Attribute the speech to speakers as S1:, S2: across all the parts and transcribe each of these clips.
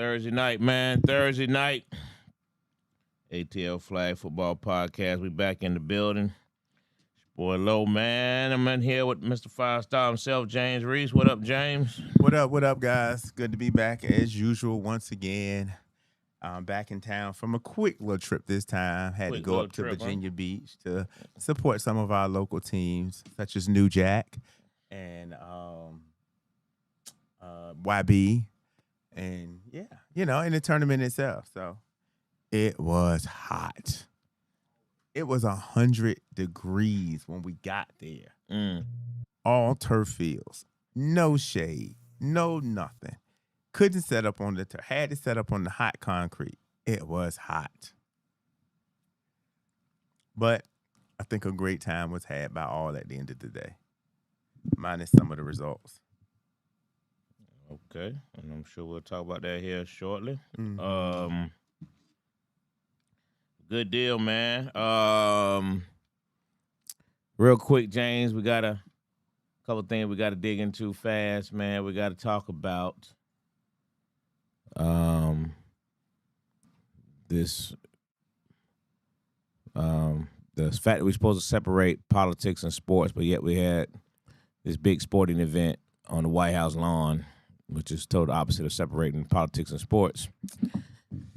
S1: Thursday night, man. Thursday night. ATL Flag Football Podcast. We back in the building. Boy, Low, man. I'm in here with Mr. Five Star himself, James Reese. What up, James?
S2: What up, guys? Good to be back as usual once again. Back in town from a quick little trip this time. Had to
S1: Quick
S2: go
S1: little
S2: up to
S1: trip, huh?
S2: Virginia Beach to support some of our local teams, such as New Jack and YB. And in the tournament itself. So it was hot. It was 100 degrees when we got there. All turf fields, no shade, no nothing. Couldn't set up on had to set up on the hot concrete. It was hot. But I think a great time was had by all at the end of the day, minus some of the results.
S1: Okay, and I'm sure we'll talk about that here shortly. Good deal, man. Real quick, James, we got a couple things we got to dig into fast, man. We got to talk about this the fact that we're supposed to separate politics and sports, but yet we had this big sporting event on the White House lawn, which is total opposite of separating politics and sports.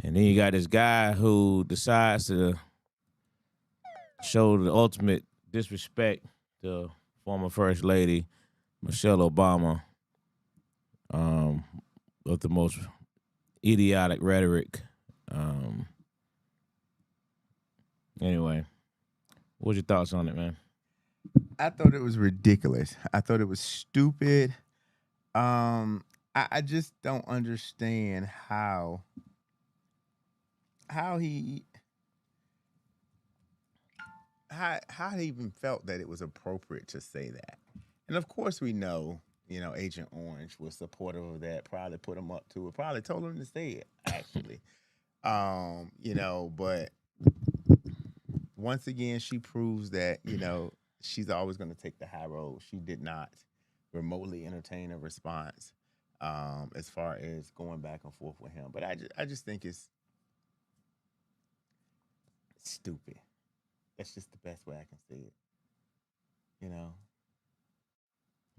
S1: And then you got this guy who decides to show the ultimate disrespect to former First Lady Michelle Obama with the most idiotic rhetoric. Anyway, what's your thoughts on it, man?
S2: I thought it was ridiculous. I thought it was stupid. I just don't understand how he even felt that it was appropriate to say that. And of course we know, Agent Orange was supportive of that, probably put him up to it, probably told him to say it, actually. But once again, she proves that, she's always going to take the high road. She did not remotely entertain a response as far as going back and forth with him. But I just think it's stupid. That's just the best way I can say it.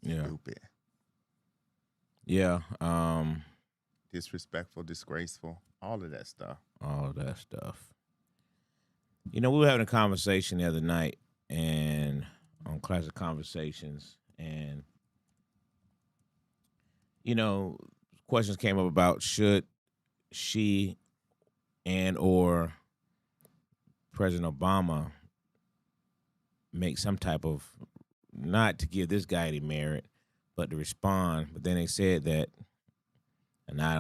S1: Yeah.
S2: Stupid.
S1: Yeah.
S2: Disrespectful, disgraceful, all of that stuff.
S1: All of that stuff. We were having a conversation the other night and on Classic Conversations, and questions came up about should she and or President Obama make some type of, not to give this guy any merit, but to respond. But then they said that, and I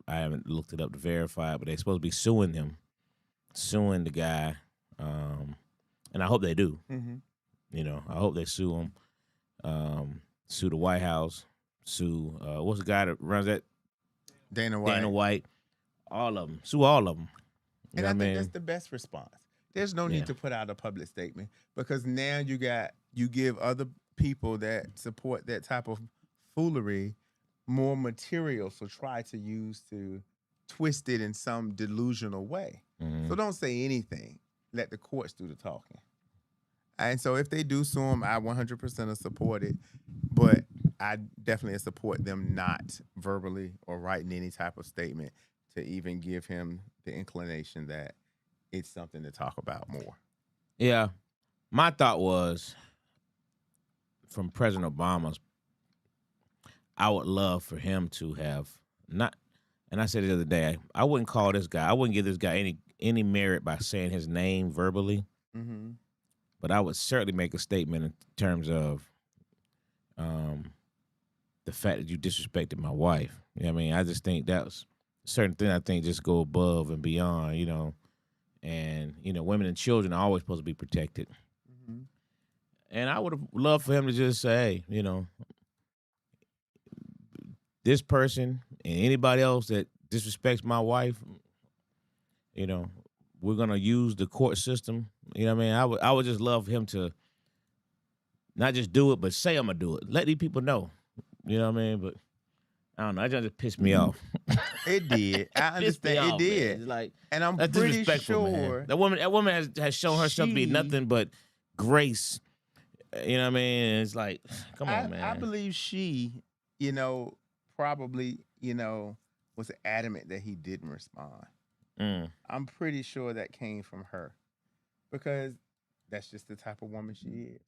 S1: haven't looked it up to verify it, but they're supposed to be suing the guy, and I hope they do.
S2: Mm-hmm.
S1: I hope they sue him, sue the White House, sue what's the guy that runs that?
S2: Dana White.
S1: All of them, sue all of them.
S2: And I think that's the best response. There's no need to put out a public statement, because now you give other people that support that type of foolery more material to try to use to twist it in some delusional way. So don't say anything. Let the courts do the talking. And so if they do sue him, I 100% support it. But I definitely support them not verbally or writing any type of statement to even give him the inclination that it's something to talk about more.
S1: Yeah. My thought was, from President Obama's, I would love for him to have not, and I said it the other day, I wouldn't call this guy, I wouldn't give this guy any merit by saying his name verbally, but I would certainly make a statement in terms of the fact that you disrespected my wife. I just think that was a certain thing I think just go above and beyond, and, women and children are always supposed to be protected. And I would have loved for him to just say, hey, this person and anybody else that disrespects my wife, we're going to use the court system. I would just love him to not just do it, but say I'm going to do it. Let these people know. But I don't know. That just pissed me off.
S2: It did. I
S1: Pissed me
S2: understand. It
S1: off,
S2: did.
S1: man. It's like,
S2: and I'm
S1: that's
S2: pretty
S1: disrespectful,
S2: sure
S1: man. That woman has shown herself to be nothing but grace. You know what I mean? It's like, come on, man.
S2: I believe she, probably, was adamant that he didn't respond. I'm pretty sure that came from her because that's just the type of woman she is.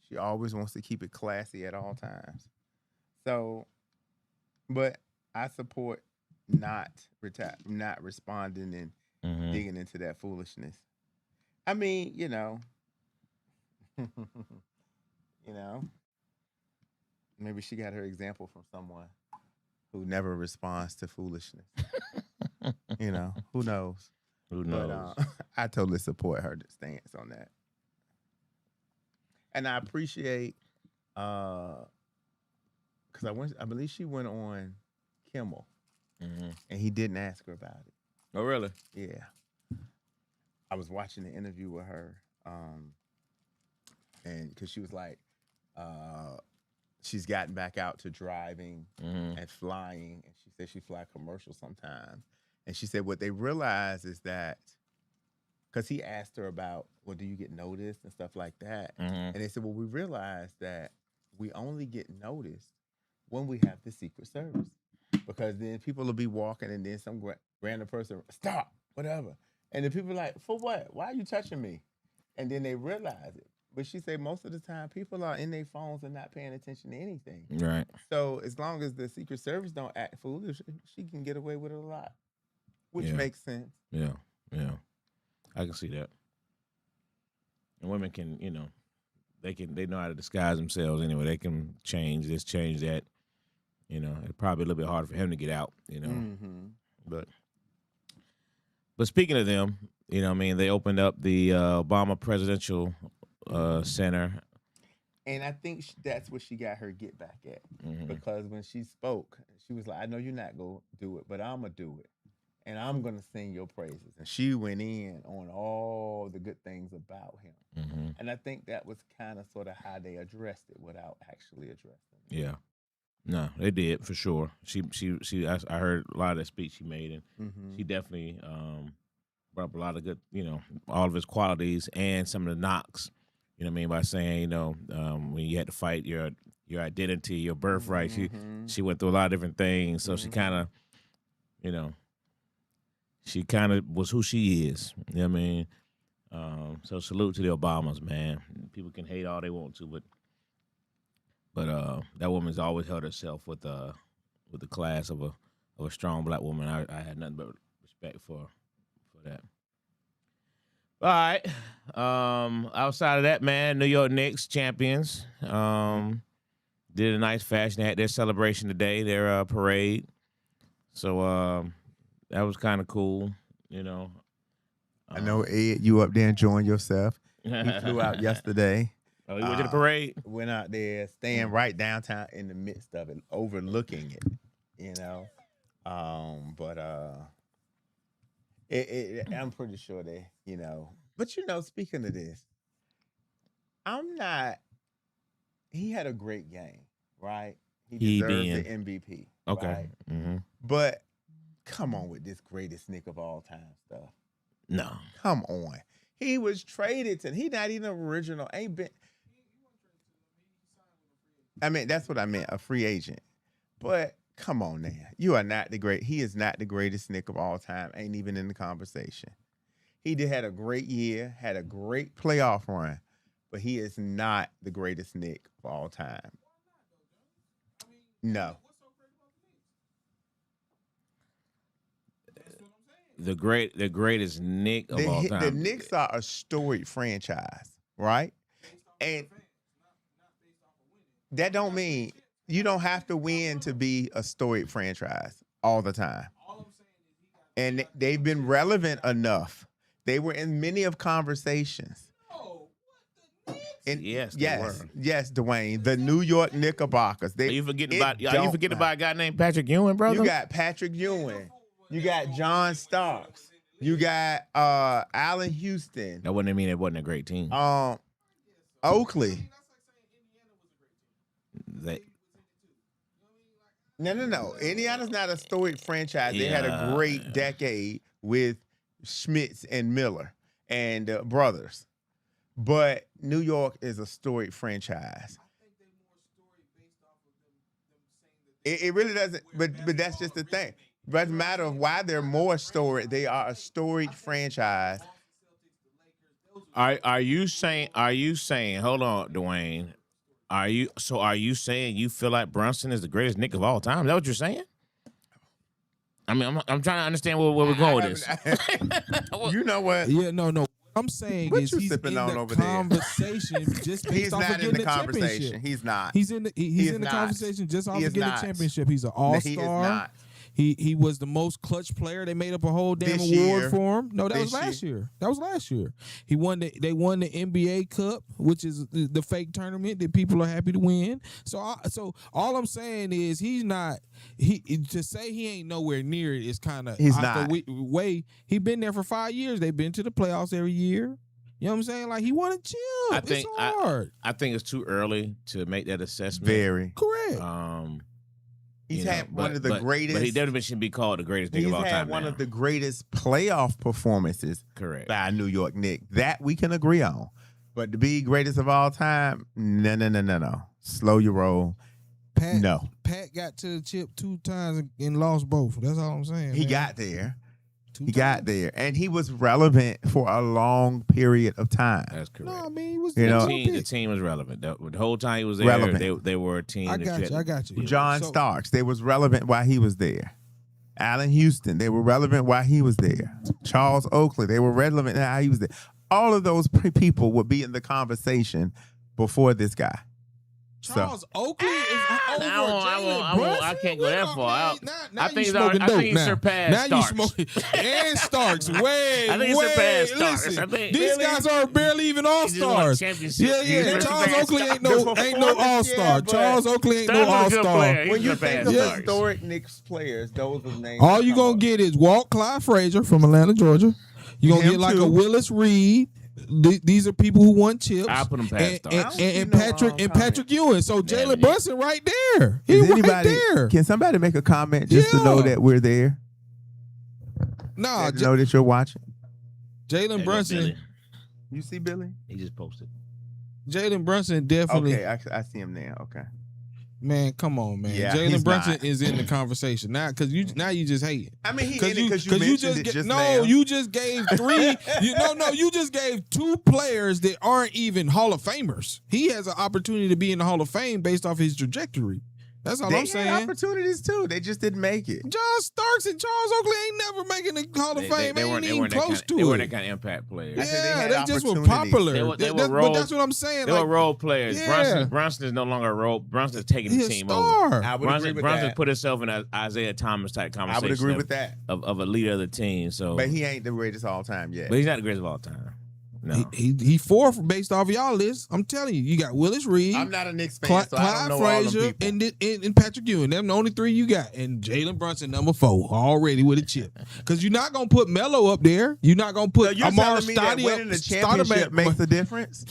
S2: She always wants to keep it classy at all times. So, but I support not responding and digging into that foolishness. I mean, you know, maybe she got her example from someone who never responds to foolishness. Who knows?
S1: Who knows?
S2: But I totally support her stance on that. And I appreciate because I believe she went on Kimmel and he didn't ask her about it.
S1: Oh, really?
S2: Yeah. I was watching the interview with her, and because she was like, she's gotten back out to driving and flying, and she said she fly commercial sometimes. And she said what they realized is that, because he asked her about, well, do you get noticed and stuff like that? And they said, well, we realized that we only get noticed when we have the Secret Service. Because then people will be walking and then some random person, stop, whatever. And then people are like, for what? Why are you touching me? And then they realize it. But she said most of the time people are in their phones and not paying attention to anything.
S1: Right.
S2: So as long as the Secret Service don't act foolish, she can get away with it a lot, which makes sense.
S1: Yeah, yeah. I can see that. And women can, they know how to disguise themselves anyway. They can change this, change that. It's probably a little bit harder for him to get out, But speaking of them, they opened up the Obama Presidential Center.
S2: And I think that's what she got her get back at. Because when she spoke, she was like, I know you're not going to do it, but I'm going to do it. And I'm going to sing your praises. And she went in on all the good things about him. And I think that was kind of sort of how they addressed it without actually addressing it.
S1: Yeah. No, they did for sure. I heard a lot of that speech she made, and she definitely brought up a lot of good, all of his qualities and some of the knocks. You know what I mean? By saying, when you had to fight your identity, your birthright, she went through a lot of different things. So she kind of, she kind of was who she is. You know what I mean? So salute to the Obamas, man. People can hate all they want to, but that woman's always held herself with the class of a strong black woman. I had nothing but respect for that. All right. Outside of that, man, New York Knicks champions. Did a nice fashion. They had their celebration today, their parade. So that was kind of cool,
S2: I know, Ed, you up there enjoying yourself. He flew out yesterday.
S1: Oh, you went to the parade?
S2: Went out there, staying right downtown in the midst of it, overlooking it, But I'm pretty sure they, But, speaking of this, he had a great game, right? He deserved the MVP.
S1: Okay.
S2: Right? But come on with this greatest Nick of all time stuff.
S1: No.
S2: Come on. He was traded to, he not even original, ain't been. I mean, that's what I meant, a free agent. But come on now. You are not he is not the greatest Nick of all time. Ain't even in the conversation. He had a great year, had a great playoff run, but he is not the greatest Nick of all time. No.
S1: The greatest Nick of all time.
S2: The Knicks are a storied franchise, right? And that don't mean you don't have to win to be a storied franchise all the time. And they've been relevant enough. They were in many of conversations. And
S1: yes,
S2: Dwayne, the New York Knickerbockers.
S1: Are you forgetting about a guy named Patrick Ewing, brother?
S2: You got Patrick Ewing. You got John Starks. You got Allen Houston.
S1: That wouldn't mean it wasn't a great team.
S2: Oakley. No. Indiana's not a storied franchise. They had a great decade with Schmitz and Miller and brothers. But New York is a storied franchise. It really doesn't, but that's just the thing. But it's a matter of why they're more storied. They are a storied franchise.
S1: Are you saying? Hold on, Dwayne. Are you saying you feel like Brunson is the greatest Knick of all time? Is that what you're saying? I mean, I'm trying to understand where we're going with this.
S2: You know what?
S3: Yeah, no. I'm saying
S2: What
S3: is
S2: you
S3: he's
S2: sipping
S3: in
S2: on
S3: the
S2: over there?
S3: conversation just based
S2: He's
S3: off
S2: not
S3: of
S2: in
S3: getting
S2: the conversation.
S3: championship.
S2: He's not.
S3: He's in the
S2: He is
S3: in the
S2: not.
S3: conversation just off
S2: He
S3: of
S2: is
S3: getting a
S2: not.
S3: championship. He's an
S2: No,
S3: all-star.
S2: he is not.
S3: He was the most clutch player. They made up a whole damn
S2: This
S3: award
S2: year.
S3: for him. No, that
S2: This
S3: was last year. That was last year. They won the NBA Cup, which is the fake tournament that people are happy to win. So all I'm saying is he's not. To say he ain't nowhere near it is kind of
S2: He's not.
S3: Way he been there for 5 years. They've been to the playoffs every year. You know what I'm saying? Like he want to chill. It's hard.
S1: I think it's too early to make that assessment.
S2: Very
S3: correct.
S2: He's had one of the greatest.
S1: But he definitely shouldn't be called the greatest Knick of all time.
S2: He's had one of the greatest playoff performances
S1: correct
S2: by a New York Knicks. That we can agree on. But to be greatest of all time, no. Slow your roll.
S3: Pat got to the chip 2 times and lost both. That's all I'm saying.
S2: He got there. Got there, and he was relevant for a long period of time.
S1: That's correct.
S3: No, I mean, he was
S1: the team was relevant. The whole time he was there, they were a team.
S3: I got you.
S2: John Starks, they was relevant while he was there. Allen Houston, they were relevant while he was there. Charles Oakley, they were relevant while he was there. All of those people would be in the conversation before this guy.
S3: Charles Oakley is over Jalen Brunson?
S1: I can't go that far.
S3: Now
S1: I think
S3: he
S1: surpassed
S3: now
S1: Starks.
S3: You smoking and Starks.
S1: I think he surpassed Starks.
S3: Listen,
S1: these
S3: really? Guys are barely even all-stars. Yeah. Charles Oakley ain't no all-star. Charles Oakley ain't no all-star.
S2: When you think of historic Knicks players, those are names.
S3: All you gonna get is Walt Clyde Frazier from Atlanta, Georgia. You gonna get like a Willis Reed. These are people who won chips.
S1: I put them past
S3: and Patrick Ewing. So Jalen Brunson right there.
S2: Is anybody there? Can somebody make a comment just to know that we're there?
S3: No,
S2: know that you're watching.
S3: Jalen Brunson.
S2: You see Billy?
S1: He just posted.
S3: Jalen Brunson definitely.
S2: Okay, I see him now. Okay.
S3: Man, come on, man.
S2: Yeah,
S3: Jalen Brunson is in the conversation now because you just hate it.
S2: I mean, he in it because you mentioned it just now.
S3: You just gave 3. You just gave 2 players that aren't even Hall of Famers. He has an opportunity to be in the Hall of Fame based off his trajectory. That's all I'm saying.
S2: They had opportunities too. They just didn't make it.
S3: John Starks and Charles Oakley ain't never making the Hall of Fame. They ain't even close to it.
S1: They weren't that kind of impact players.
S3: Yeah, they just were popular.
S1: They were role,
S3: but that's what I'm saying.
S1: They were role players.
S3: Yeah.
S1: Brunson is no longer a role. Brunson is taking the team
S3: over.
S2: I would agree with
S1: Brunson
S2: that.
S1: put himself in an Isaiah Thomas type conversation.
S2: I would agree with that.
S1: Of a leader of the team. So,
S2: but he ain't the greatest all time yet.
S1: But he's not the greatest of all time. No.
S3: He 4th based off of y'all list. I'm telling you, you got Willis Reed.
S2: I'm not a Knicks fan, so I don't know
S3: Frazier,
S2: all them people.
S3: And Patrick Ewing. Them the only 3 you got. And Jalen Brunson, number 4, already with a chip. Because you're not going to put Melo up there. You're not going to put Amar Stoudemire
S2: winning the championship makes a difference?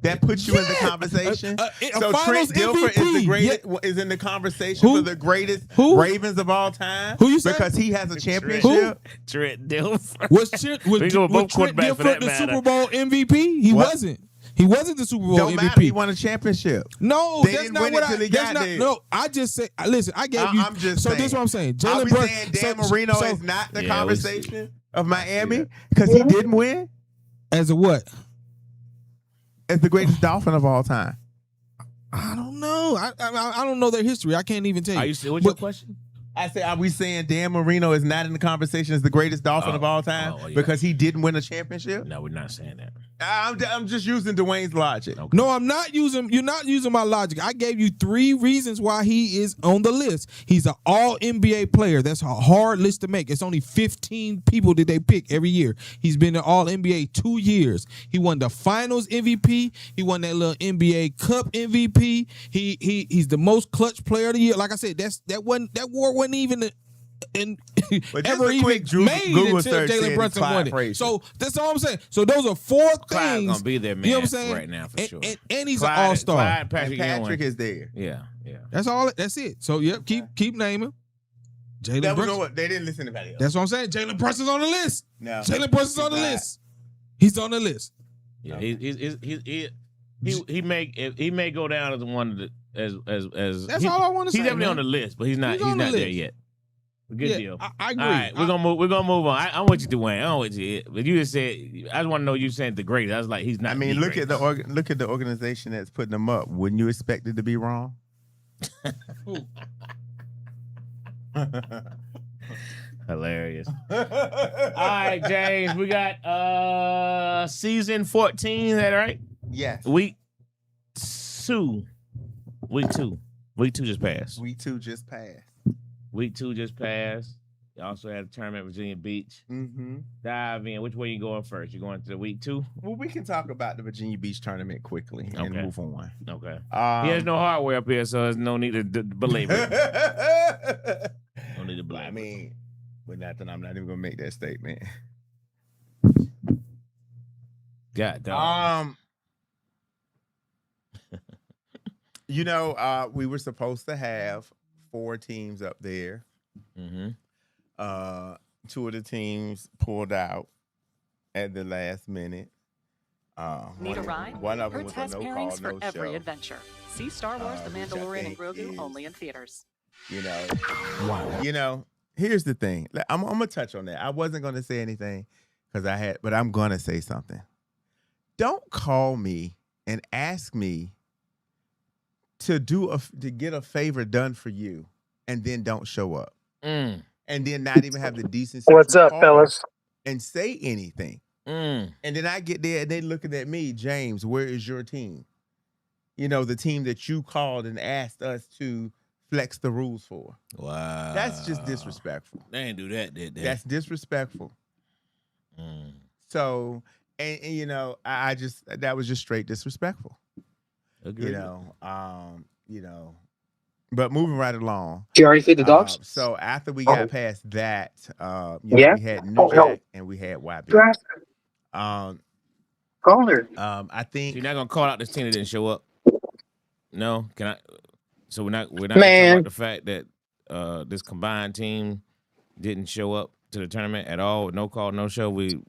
S2: That puts you in the conversation. So Trent Dilfer is the greatest, is in the conversation for the greatest Ravens of all time.
S3: Who you say?
S2: Because he has a championship.
S1: Trent Dilfer.
S3: Was Trent Dilfer the Super Bowl MVP? He wasn't. He wasn't the Super Bowl
S2: Don't
S3: MVP.
S2: Matter, he won a championship.
S3: No,
S2: they
S3: that's
S2: didn't
S3: not
S2: win
S3: what
S2: it till he got there.
S3: No, I just say. Listen, I gave you.
S2: I'm just saying.
S3: This is what I'm saying.
S2: Jalen Brunson. Dan Marino is not the conversation of Miami because he didn't win.
S3: As a what?
S2: As the greatest Dolphin of all time.
S3: I don't know. I don't know their history. I can't even tell you.
S1: What's your question?
S2: I say, are we saying Dan Marino is not in the conversation as the greatest Dolphin of all time because he didn't win a championship?
S1: No, we're not saying that.
S2: I'm just using Dwayne's logic.
S1: Okay.
S3: No, I'm not using. You're not using my logic. I gave you 3 reasons why he is on the list. He's an All NBA player. That's a hard list to make. It's only 15 people that they pick every year. He's been an All NBA 2 years. He won the Finals MVP. He won that little NBA Cup MVP. He's the most clutch player of the year. Like I said, that award wasn't even and
S2: But just
S3: ever
S2: a quick
S3: even made
S2: Google
S3: until
S2: search
S3: Jalen
S2: said
S3: Brunson
S2: Clyde
S3: won it.
S2: Frazier.
S3: So that's all I'm saying. So those are four
S1: Clyde's
S3: things.
S1: gonna be there, man.
S3: You know what I'm saying?
S1: Right now for sure.
S3: And he's
S1: Clyde,
S3: an all-star.
S1: Clyde, Patrick,
S2: and Patrick
S1: Ewing.
S2: is there.
S1: Yeah.
S3: That's all. That's it. So yep, keep naming. Jalen
S2: That was
S3: Brunson.
S2: what they didn't listen to anybody else.
S3: That's what I'm saying. Jalen Brunson's on the list.
S2: No,
S3: Jalen Brunson's on the
S2: not.
S3: list. He's on the list.
S1: Yeah, he may go down as one of the as.
S3: That's all I want to say.
S1: He's definitely
S3: man.
S1: on the list, but he's not
S3: on the
S1: there
S3: list.
S1: yet. Good
S3: Yeah,
S1: deal.
S3: I agree.
S1: All right, we're gonna move on. I'm with you, Dwayne. I'm with you. But you just said I just want to know you saying the greatest. I was like, he's not.
S2: I mean,
S1: the
S2: look at
S1: greatest.
S2: look at the organization that's putting them up. Wouldn't you expect it to be wrong?
S1: Hilarious. All right, James, we got season 14. Is that right?
S2: Yes.
S1: Week 2. Week 2 just passed.
S2: Week 2 just passed.
S1: Week 2 just passed. You also had a tournament at Virginia Beach.
S2: Mm-hmm.
S1: Dive in. Which way you going first? You going to the week 2?
S2: Well, we can talk about the Virginia Beach tournament quickly and
S1: Okay.
S2: move on.
S1: Okay. There's no hardware up here, so there's no need to belabor it. No need to belabor.
S2: I mean, with nothing, I'm not even gonna make that statement.
S1: God, dog.
S2: We were supposed to have 4 teams up there.
S1: Mm-hmm.
S2: 2 of the teams pulled out at the last minute.
S4: Need a ride?
S2: One of them
S4: Hertz
S2: was a
S4: has
S2: no
S4: pairings
S2: call,
S4: for
S2: no
S4: every
S2: show.
S4: adventure. See Star Wars: The
S2: which I
S4: Mandalorian and
S2: think
S4: Grogu
S2: is-
S4: only in theaters.
S2: Wow. Here's the thing. I'm gonna touch on that. I wasn't gonna say anything but I'm gonna say something. Don't call me and ask me to get a favor done for you, and then don't show up, and then not even have the decency.
S5: What's
S2: to
S5: up,
S2: call
S5: fellas?
S2: And say anything. And then I get there and they looking at me, James, where is your team? The team that you called and asked us to flex the rules for.
S1: Wow.
S2: That's just disrespectful.
S1: They didn't do that, did they?
S2: That's disrespectful. So, and I just, that was just straight disrespectful.
S1: Agreed.
S2: But moving right along.
S5: Did you already feed the dogs?
S2: So after we got past that,
S5: Yeah?
S2: we had New Jack and we had YB.
S5: Call her.
S2: I think
S1: So you're not gonna call out this team that didn't show up? No? Can I? So we're not gonna talk
S5: Man.
S1: about the fact that this combined team didn't show up to the tournament at all. No call, no show. We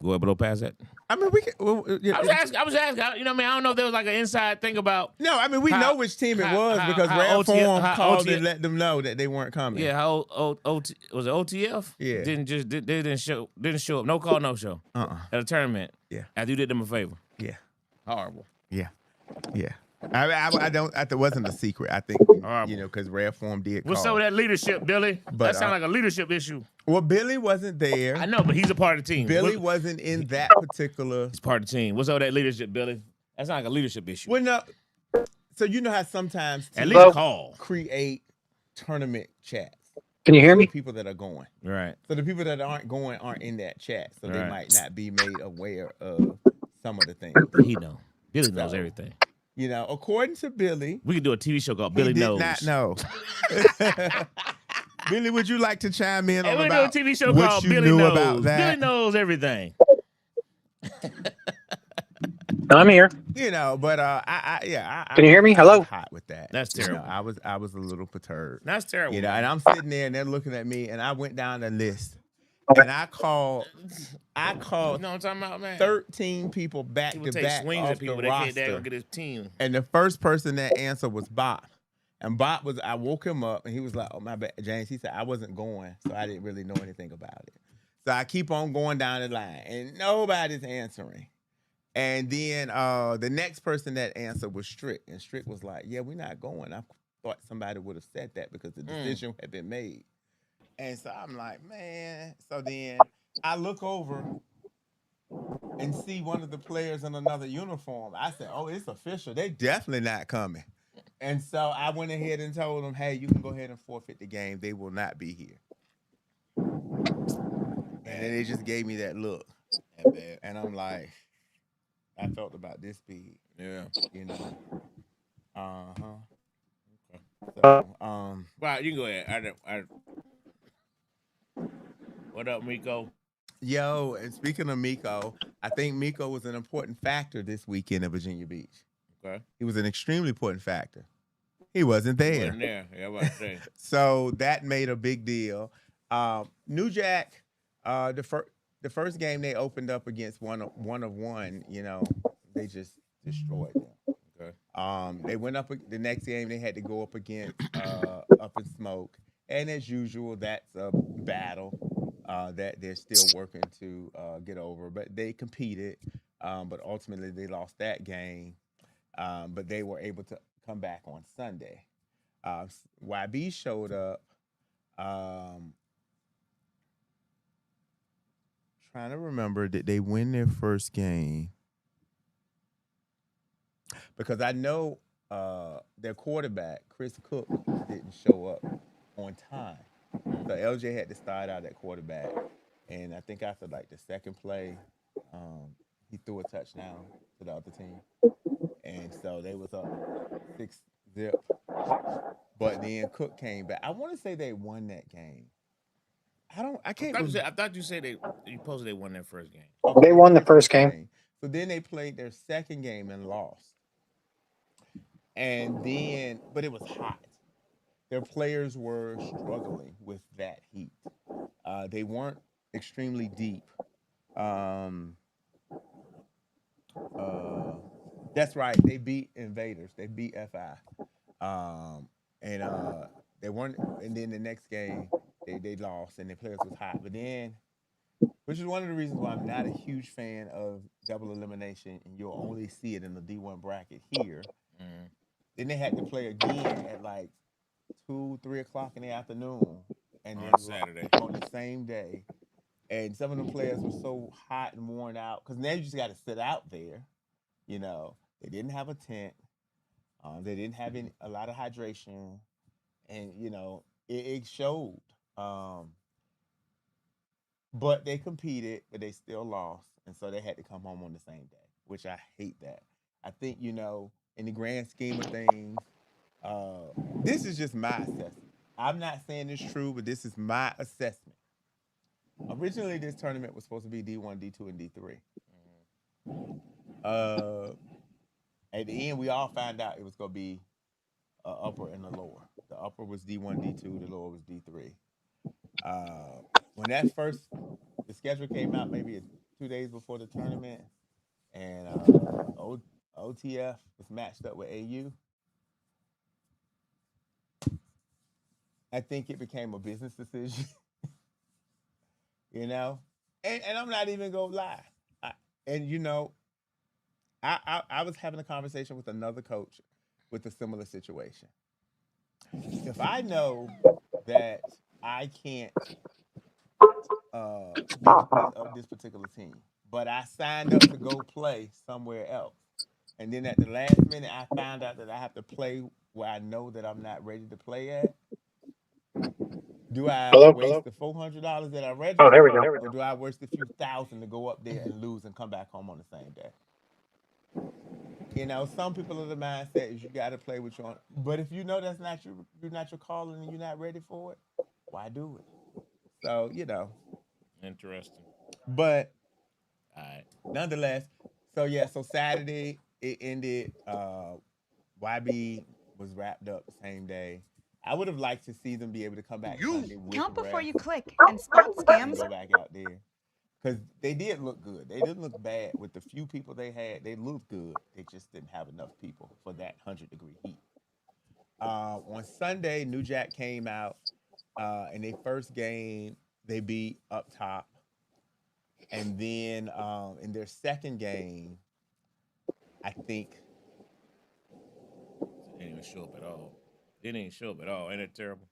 S1: go below past that.
S2: I mean, we can. Well,
S1: I was asking. You know what I mean? I don't know if there was like an inside thing about.
S2: No, I mean we know which team it was because
S1: how
S2: Redform called
S1: OTF
S2: and let them know that they weren't coming.
S1: Yeah, how was it OTF?
S2: Yeah.
S1: They didn't show up. No call, no show.
S2: Uh-uh.
S1: At a tournament.
S2: Yeah.
S1: After you did them a favor.
S2: Yeah.
S1: Horrible.
S2: Yeah. I don't. It wasn't a secret. I think because Redform did.
S1: What's
S2: call.
S1: up with that leadership, Billy?
S2: But,
S1: That sounds like a leadership issue.
S2: Well, Billy wasn't there.
S1: I know, but he's a part of the team.
S2: Billy wasn't in that particular.
S1: He's part of the team. What's up with that leadership, Billy? That sounds like a leadership issue.
S2: Well, no. So you know how sometimes
S1: At
S2: teams
S1: least call.
S2: create tournament chats.
S5: Can you hear
S2: For
S5: me?
S2: people that are going.
S1: Right.
S2: So the people that aren't going aren't in that chat, so they
S1: Right.
S2: might not be made aware of some of the things.
S1: He know. Billy knows everything.
S2: According to Billy,
S1: We could do a TV show called
S2: he
S1: Billy
S2: did
S1: Knows.
S2: not know. Billy, would you like to chime in
S1: Hey,
S2: on
S1: we do a
S2: about
S1: TV show
S2: what
S1: called
S2: you
S1: Billy
S2: knew
S1: Knows.
S2: about that?
S1: Billy knows everything.
S5: I'm here.
S2: But
S5: Can you hear me? Hello?
S2: I was hot with that.
S1: That's terrible.
S2: I was a little perturbed.
S1: That's terrible.
S2: And I'm sitting there and they're looking at me, and I went down the list, and I called
S1: You know what I'm talking about, man?
S2: 13 people back
S1: People
S2: to
S1: take
S2: back
S1: swings
S2: off
S1: at people.
S2: the
S1: They can't
S2: roster.
S1: go get his team.
S2: And the first person that answered was Bob. And Bob I woke him up and he was like, oh, my bad, James. He said, I wasn't going, so I didn't really know anything about it. So I keep on going down the line and nobody's answering. And then the next person that answered was Strick. And Strick was like, yeah, we're not going. I thought somebody would have said that because the decision had been made. And so I'm like, man. So then I look over and see one of the players in another uniform. I said, oh, it's official. They definitely not coming. And so I went ahead and told them, hey, you can go ahead and forfeit the game. They will not be here. And then they just gave me that look. And I'm like, I felt about this big.
S1: Yeah.
S2: Uh-huh. So,
S1: Well, you can go ahead. What up, Miko?
S2: Yo, and speaking of Miko, I think Miko was an important factor this weekend at Virginia Beach.
S1: Okay.
S2: He was an extremely important factor. He wasn't there.
S1: Wasn't there. Yeah, I was about to say.
S2: So that made a big deal. New Jack, the first game they opened up against one of one, they just destroyed them.
S1: Okay.
S2: They went up the next game. They had to go up against Up in Smoke, and as usual, that's a battle that they're still working to get over. But they competed, but ultimately they lost that game. But they were able to come back on Sunday. YB showed up. Trying to remember, did they win their first game? Because I know their quarterback, Chris Cook, didn't show up on time. So LJ had to start out at quarterback. And I think after like the second play, he threw a touchdown to the other team. And so they was up 6-0. But then Cook came back. I want to say they won that game. I can't.
S1: I thought you said you posted they won their first game.
S2: Okay,
S5: They won the first game.
S2: So then they played their second game and lost. And then, but it was hot. Their players were struggling with that heat. They weren't extremely deep. That's right. They beat Invaders. They beat FI. And they weren't. And then the next game, they lost, and their players was hot. But then, which is one of the reasons why I'm not a huge fan of double elimination, and you'll only see it in the D1 bracket here.
S1: Mm.
S2: Then they had to play again at like 2-3 o'clock in the afternoon, and
S1: On
S2: then
S1: Saturday.
S2: on the same day. And some of the players were so hot and worn out because now you just got to sit out there. They didn't have a tent. They didn't have a lot of hydration, and it showed. But they competed, but they still lost, and so they had to come home on the same day, which I hate that. I think in the grand scheme of things, this is just my assessment. I'm not saying it's true, but this is my assessment. Originally, this tournament was supposed to be D1, D2, and D3. At the end, we all found out it was going to be an upper and a lower. The upper was D1, D2, the lower was D3. When the schedule came out maybe 2 days before the tournament, and OTF was matched up with AU, I think it became a business decision. And I'm not even gonna lie. I was having a conversation with another coach with a similar situation. If I know that I can't beat this particular team, but I signed up to go play somewhere else, and then at the last minute I found out that I have to play where I know that I'm not ready to play at, do I waste the $400 that I registered?
S5: Oh, there we go.
S2: Or do I waste a few thousand to go up there and lose and come back home on the same day? Some people are the mindset is you got to play with your own. But if you know that's not you're not your calling and you're not ready for it, why do it? So
S1: Interesting.
S2: But
S1: All right.
S2: nonetheless, so Saturday it ended. YB was wrapped up the same day. I would have liked to see them be able to come back Sunday with
S4: Count
S2: the
S4: before
S2: rest
S4: you click and spot
S2: and
S4: scams.
S2: go back out there. Because they did look good. They didn't look bad with the few people they had. They looked good. They just didn't have enough people for that 100-degree heat. On Sunday, New Jack came out. In their first game, they beat Up Top. And then in their second game, I think
S1: They didn't even show up at all. They didn't even show up at all. Ain't it terrible?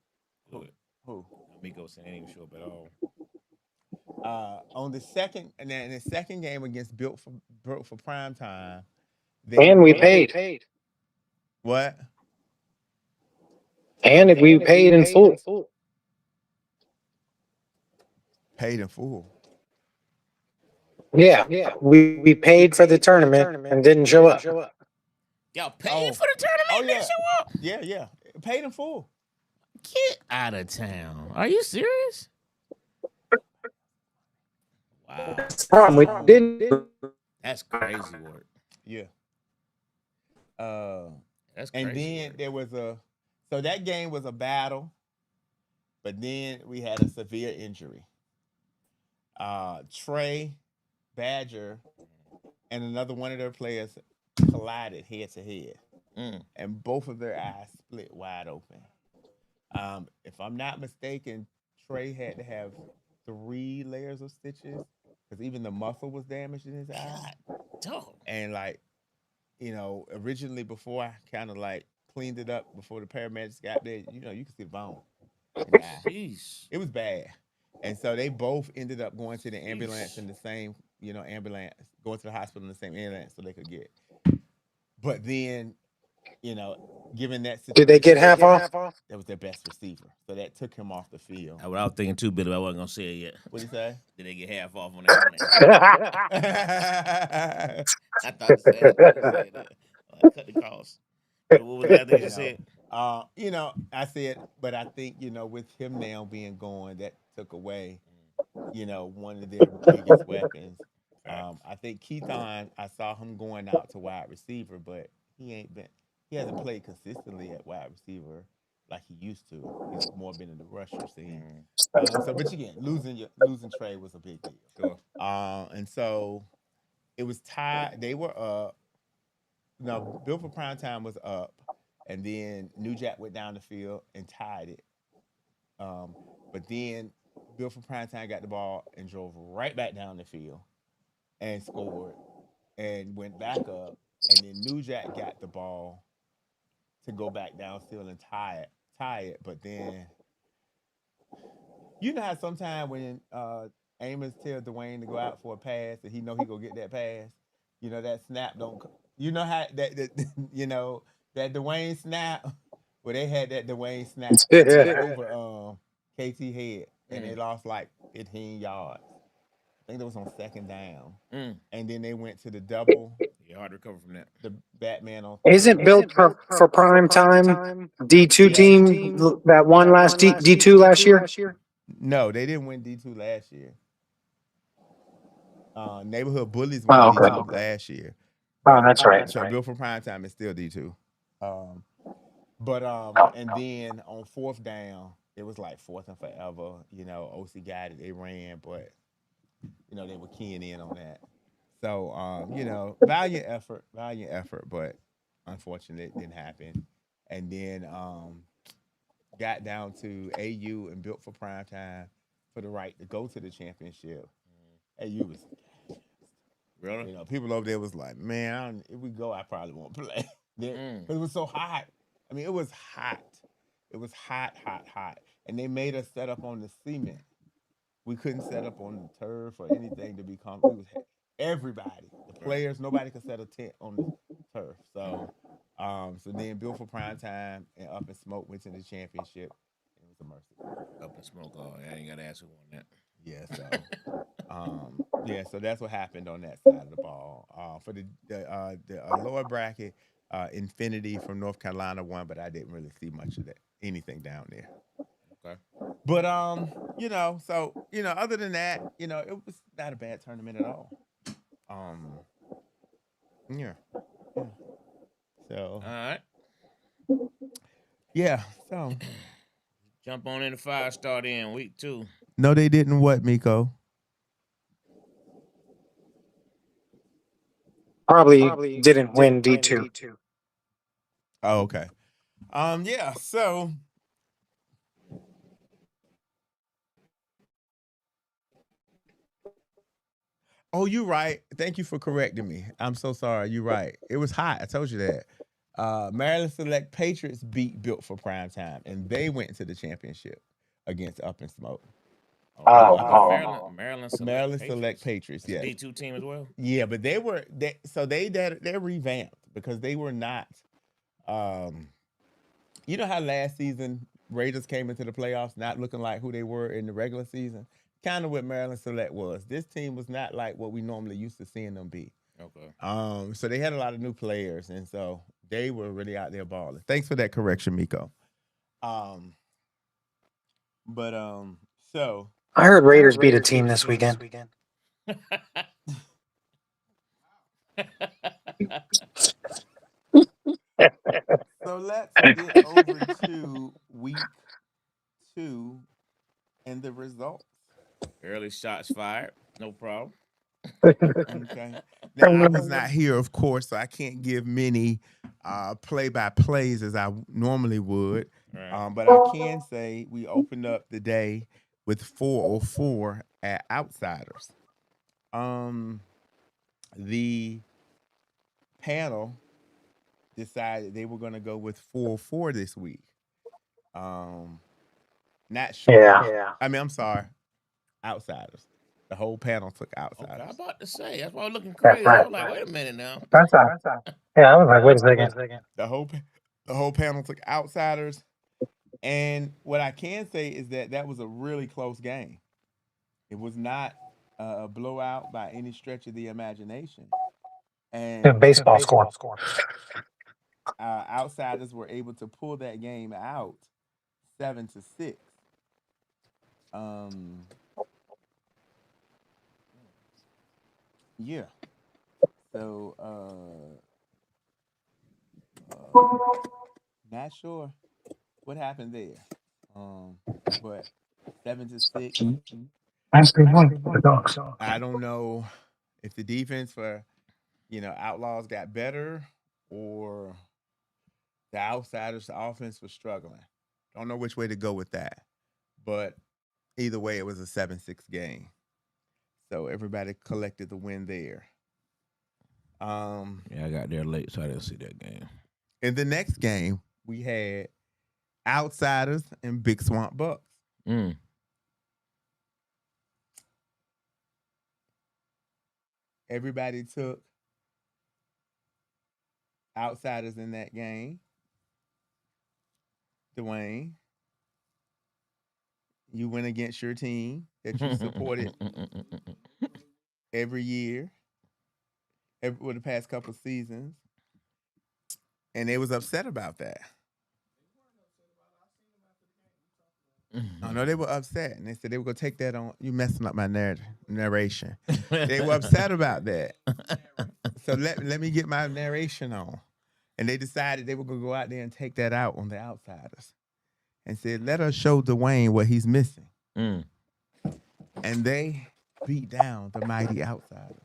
S1: Look,
S2: who?
S1: Miko said they didn't even show up at all.
S2: On the second, and then in the second game against Built for Prime Time,
S5: And we paid.
S2: What?
S5: And we paid in full.
S2: Paid in full.
S5: Yeah. We paid for the tournament and didn't show up.
S1: Y'all paid for the tournament?
S2: Oh, yeah.
S1: Didn't show up?
S2: Yeah. Paid in full.
S1: Get out of town. Are you serious? Wow.
S5: That's the problem. We didn't.
S1: That's crazy work.
S2: Yeah.
S1: That's
S2: And
S1: crazy
S2: then
S1: work.
S2: there was so that game was a battle, but then we had a severe injury. Trey Badger and another one of their players collided head to head, and both of their eyes split wide open. If I'm not mistaken, Trey had to have 3 layers of stitches because even the muscle was damaged in his eye.
S1: God, dog.
S2: And like, originally before I kind of like cleaned it up before the paramedics got there, you could see the bone in the eye.
S1: Jeez.
S2: It was bad. And so they both ended up going to the ambulance
S1: Sheesh.
S2: in the same, ambulance, going to the hospital in the same ambulance so they could get. But then, given that
S5: Did they
S2: situation,
S5: get half off?
S2: that was their best receiver. So that took him off the field.
S1: What I was thinking too, Billy, but I wasn't gonna say it yet.
S2: What'd he say?
S1: Did they get half off on that? I thought you said that. I cut the cost. What was the last thing you said?
S2: But I think, with him now being gone, that took away, one of their biggest weapons. I think Keaton, I saw him going out to wide receiver, but he hasn't played consistently at wide receiver like he used to. He's more been in the rusher scene. But again, losing Trey was a big deal.
S1: Sure.
S2: And so it was tied. They were up. No, Bill for Primetime was up, and then New Jack went down the field and tied it. But then Bill for Primetime got the ball and drove right back down the field and scored and went back up. And then New Jack got the ball to go back downfield and tie it. But then, you know how sometimes when Amos tells Dwayne to go out for a pass and he know he gonna get that pass, that snap don't. You know how that that Dwayne snap. Well, they had that Dwayne snap over KT head, and they lost like 15 yards. I think that was on second down, and then they went to the double.
S1: Yeah, hard to recover from that.
S2: The Batman on.
S5: Isn't built for prime time D2 team that won last D2 last year?
S2: No, they didn't win D2 last year. Neighborhood Bullies won D2 last year.
S5: Oh, that's right.
S2: So Built for Primetime is still D2. And then on fourth down, it was like fourth and forever. OC got it, they ran, but they were keying in on that. So valiant effort, but unfortunately it didn't happen. And then got down to AU and Built for Primetime for the right to go to the championship. AU was
S1: Really?
S2: people over there was like, man, if we go, I probably won't play. Because it was so hot. I mean, it was hot. It was hot. And they made us set up on the cement. We couldn't set up on the turf or anything to be comfortable. It was everybody. The players, nobody could set a tent on the turf. So then Built for Primetime and Up in Smoke went to the championship. It was a mercy.
S1: Up in Smoke, I ain't got to ask who won that.
S2: Yeah, so that's what happened on that side of the ball. For the lower bracket, Infinity from North Carolina won, but I didn't really see much of anything down there.
S1: Okay.
S2: But other than that, it was not a bad tournament at all. Yeah. So.
S1: All right.
S2: Yeah. So.
S1: Jump on in the 5-star in week 2.
S2: No, they didn't. What, Miko?
S5: Probably didn't win D2.
S2: Oh, okay. Yeah. So. Oh, you're right. Thank you for correcting me. I'm so sorry. You're right. It was hot. I told you that. Maryland Select Patriots beat Built for Primetime, and they went into the championship against Up in Smoke.
S1: Maryland
S2: Select Patriots. Yeah,
S1: D2 team as well.
S2: Yeah, but they're revamped because they were not. You know how last season Raiders came into the playoffs not looking like who they were in the regular season? Kind of what Maryland Select was. This team was not like what we normally used to seeing them be.
S1: Okay.
S2: So they had a lot of new players, and so they were really out there balling. Thanks for that correction, Miko. So
S5: I heard Raiders beat a team this weekend.
S2: So let's get over to week 2 and the results.
S1: Early shots fired. No problem.
S2: Okay. Now I was not here, of course, so I can't give many play-by-plays as I normally would.
S1: Right.
S2: But I can say we opened up the day with 404 at Outsiders. The panel decided they were going to go with 404 this week. Not sure.
S5: Yeah.
S2: I mean, I'm sorry. Outsiders. The whole panel took
S1: Okay,
S2: Outsiders.
S1: I'm about to say. That's why I was looking
S5: That's
S1: crazy. I
S5: right.
S1: was like, wait a minute now.
S5: That's yeah, I was like, wait a second.
S2: The whole panel took Outsiders. And what I can say is that was a really close game. It was not a blowout by any stretch of the imagination. And
S5: The baseball score.
S2: Outsiders were able to pull that game out 7-6. Yeah. So not sure what happened there. But 7-6.
S5: That's good one for the dogs.
S2: I don't know if the defense for Outlaws got better or the Outsiders, the offense was struggling. Don't know which way to go with that. But either way, it was a 7-6 game. So everybody collected the win there.
S1: Yeah, I got there late, so I didn't see that game.
S2: In the next game, we had Outsiders and Big Swamp Bucks. Everybody took Outsiders in that game. Dwayne, you went against your team that you supported every year, over the past couple seasons, and they was upset about that. I know they were upset, and they said they were gonna take that on. You messing up my narration. They were upset about that. So let me get my narration on. And they decided they were gonna go out there and take that out on the Outsiders, and said, "Let us show Dwayne what he's missing." And they beat down the mighty Outsiders.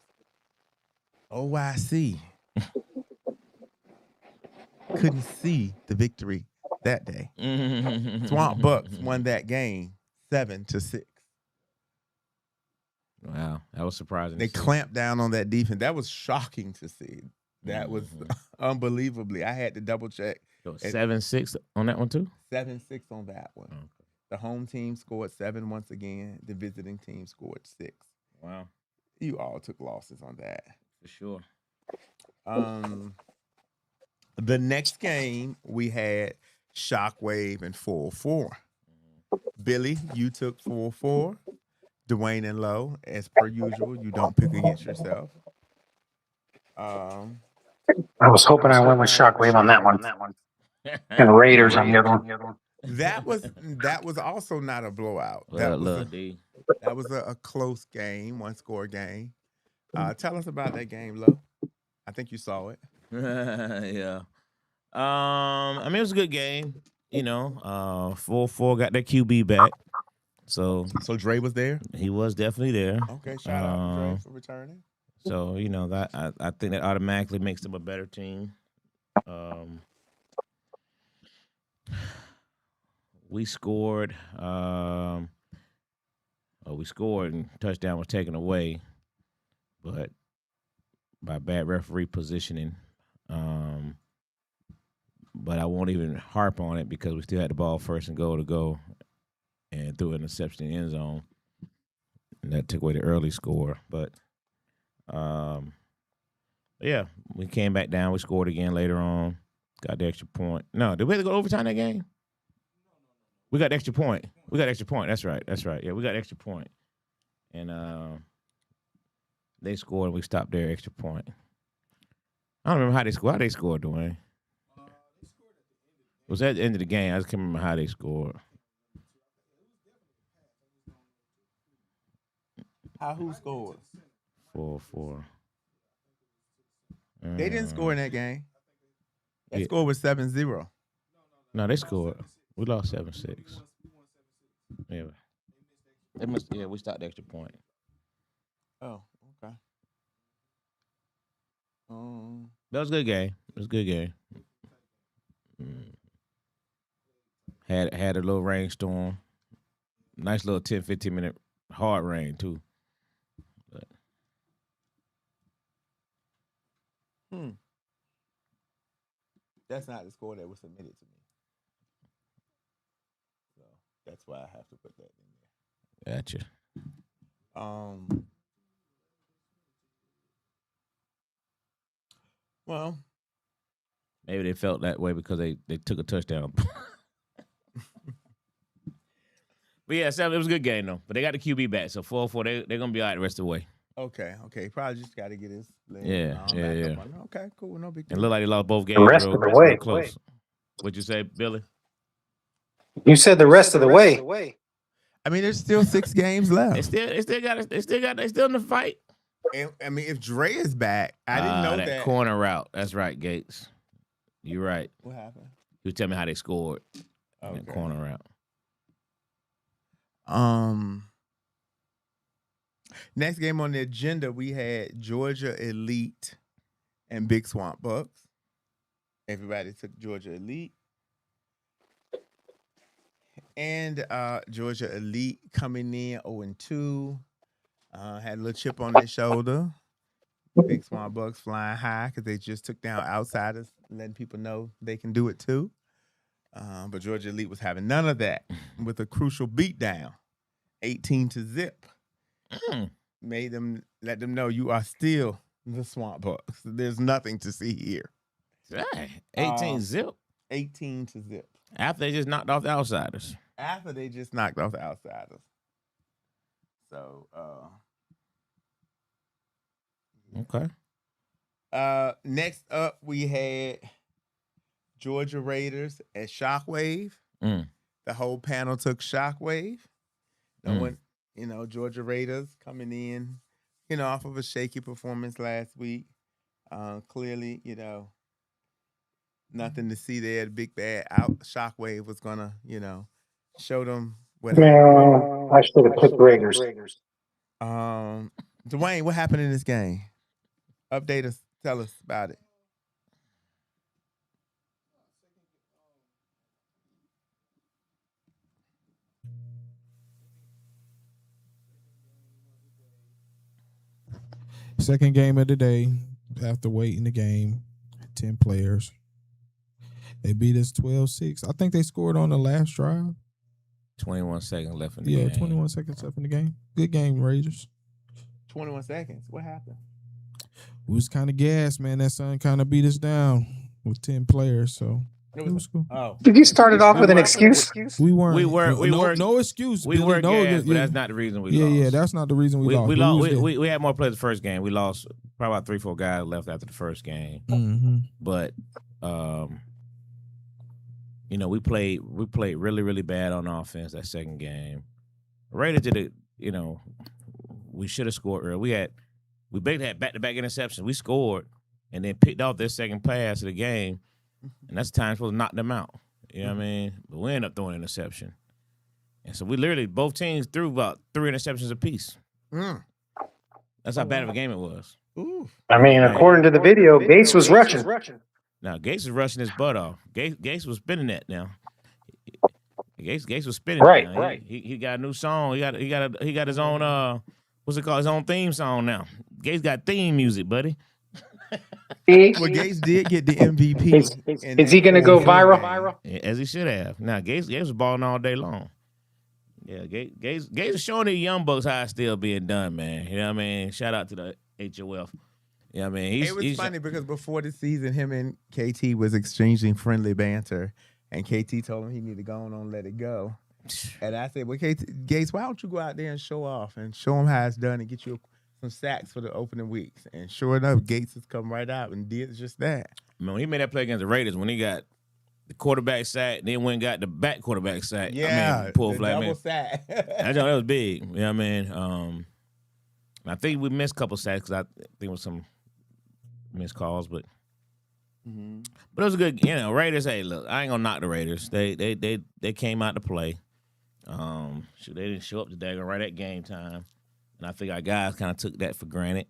S2: OYC couldn't see the victory that day. Swamp Bucks won that game 7-6.
S1: Wow, that was surprising.
S2: They clamped down on that defense. That was shocking to see. That was unbelievably. I had to double check.
S1: 7-6 on that one too.
S2: 7-6 on that one. Okay. The home team scored 7 once again. The visiting team scored 6.
S1: Wow.
S2: You all took losses on that.
S1: For sure.
S2: The next game we had Shockwave and 404. Billy, you took 404. Dwayne and Lowe, as per usual, you don't pick against yourself.
S5: I was hoping I went with Shockwave on that one. And Raiders on the other one.
S2: That was also not a blowout. That was a close game, 1-score game. Tell us about that game, Lo. I think you saw it.
S1: Yeah. I mean, it was a good game. 4-4 got their QB back. So
S2: Dre was there?
S1: He was definitely there.
S2: Okay, shout out to Dre for returning.
S1: So, that I think that automatically makes them a better team. We scored. We scored and touchdown was taken away, but by bad referee positioning. But I won't even harp on it because we still had the ball first and goal to go, and threw an interception in the end zone, and that took away the early score. But yeah, we came back down. We scored again later on. Got the extra point. No, did we have to go overtime that game? We got the extra point. That's right. Yeah, we got the extra point. And they scored and we stopped their extra point. I don't remember how they scored. How they scored, Dwayne? It was at the end of the game. I just can't remember how they scored.
S2: Who scored?
S1: 4-4.
S2: They didn't score in that game. That
S1: Yeah.
S2: score was 7-0.
S1: No, they scored. We lost 7-6. Yeah. They must. Yeah, we stopped the extra point.
S2: Oh, okay.
S1: That was a good game. It was a good game. Had a little rainstorm. Nice little 10, 15-minute hard rain too. But
S2: That's not the score that was submitted to me. So that's why I have to put that in there.
S1: gotcha.
S2: Well,
S1: Maybe they felt that way because they took a touchdown. But yeah, it was a good game though. But they got the QB back, so 4-4. They're gonna be all right the rest of the way.
S2: okay. Probably just got to get his leg
S1: Yeah.
S2: back up on. Okay, cool. No big
S1: It
S2: deal.
S1: looked like they lost both games.
S5: The rest of the way.
S1: Close. What'd you say, Billy?
S5: You said the rest of the way.
S2: I mean, there's still 6 games left.
S1: They still in the fight.
S2: And, I mean, if Dre is back, I didn't know that.
S1: Corner route. That's right, Gates. You're right.
S2: What happened?
S1: You tell me how they scored in
S2: Okay.
S1: that corner route.
S2: Next game on the agenda, we had Georgia Elite and Big Swamp Bucks. Everybody took Georgia Elite. And Georgia Elite coming in 0-2. Had a little chip on their shoulder. Big Swamp Bucks flying high because they just took down Outsiders, letting people know they can do it too. But Georgia Elite was having none of that with a crucial beatdown, 18-0. Let them know you are still the Swamp Bucks. There's nothing to see here.
S1: 18-0.
S2: 18-0.
S1: After they just knocked off the Outsiders.
S2: After they just knocked off the Outsiders. So,
S1: Okay.
S2: next up we had Georgia Raiders at Shockwave. The whole panel took Shockwave. No one, Georgia Raiders coming in, off of a shaky performance last week. Clearly, nothing to see there. The big bad Shockwave was gonna, show them what happened.
S5: No, I should have picked Raiders.
S2: Dwayne, what happened in this game? Update us. Tell us about it.
S3: Second game of the day. After waiting the game, 10 players. They beat us 12-6. I think they scored on the last drive.
S1: 21 seconds left in the game.
S3: 21 seconds left in the game. Good game, Raiders.
S2: 21 seconds. What happened?
S3: We was kind of gassed, man. That son kind of beat us down with 10 players, so it was cool.
S2: Oh.
S5: Did you start it off with an excuse?
S3: We weren't.
S1: No
S3: excuse.
S1: We
S3: Billy.
S1: were
S3: No,
S1: gassed, but that's not the reason we lost.
S3: Yeah, that's not the reason we lost.
S1: We lost. We had more players the first game. We lost probably about 3-4 guys left after the first game.
S3: Mm-hmm.
S1: But we played really, really bad on offense that second game. Raiders did it, we should have scored early. We basically had back-to-back interceptions. We scored and then picked off their second pass of the game. And that's the time supposed to knock them out. You know what I mean? But we ended up throwing an interception. And so we literally, both teams threw about 3 interceptions apiece. That's how bad of a game it was.
S2: Ooh.
S5: I mean, according to the video, Gates was rushing.
S1: Now, Gates is rushing his butt off. Gates was spinning that now. Gates was spinning
S5: right,
S1: now.
S5: Right.
S1: He got a new song. He got his own what's it called? His own theme song now. Gates got theme music, buddy.
S2: Well, Gates did get the MVP.
S5: Is he going to go viral?
S1: As he should have. Now, Gates was balling all day long. Yeah, Gates is showing the young bucks how it's still being done, man. You know what I mean? Shout out to the HOF. You know what I mean?
S2: It was funny because before the season, him and KT was exchanging friendly banter, and KT told him he needed to go on and let it go. And I said, well, Gates, why don't you go out there and show off and show him how it's done and get you some sacks for the opening weeks? And sure enough, Gates has come right out and did just that.
S1: Man, when he made that play against the Raiders, when he got the quarterback sack, then went and got the back quarterback sack.
S2: Yeah,
S1: pull
S2: the
S1: flag,
S2: double
S1: man.
S2: sack.
S1: That was big. You know what I mean? And I think we missed a couple sacks because I think there was some missed calls, but it was a good. Raiders. Hey, look, I ain't gonna knock the Raiders. They came out to play. They didn't show up today right at game time, and I think our guys kind of took that for granted.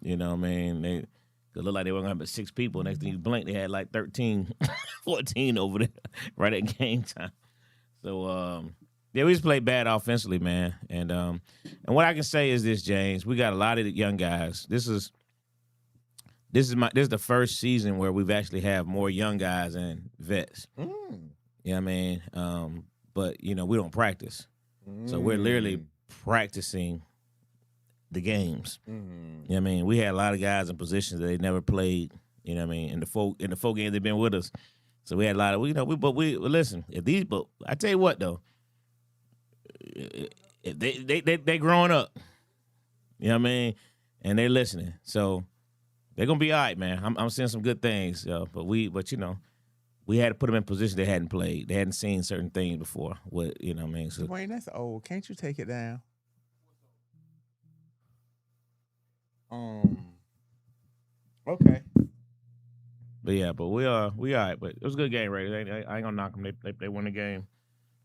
S1: You know what I mean? It looked like they were going to have 6 people. Next thing you blink, they had like 13, 14 over there right at game time. So, we just played bad offensively, man. And what I can say is this, James, we got a lot of young guys. This is the first season where we've actually have more young guys than vets. You know what I mean? But, we don't practice. So we're literally practicing the games. You know what I mean? We had a lot of guys in positions that they never played, you know what I mean, in the 4 games they've been with us. So we had a lot of, listen, but I tell you what though, if they growing up, you know what I mean, and they listening. So they're gonna be all right, man. I'm seeing some good things, but we had to put them in positions they hadn't played. They hadn't seen certain things before. You know what I mean? So
S2: Dwayne, that's old. Can't you take it down? Okay.
S1: But we all right. But it was a good game, Raiders. I ain't gonna knock them. They won the game.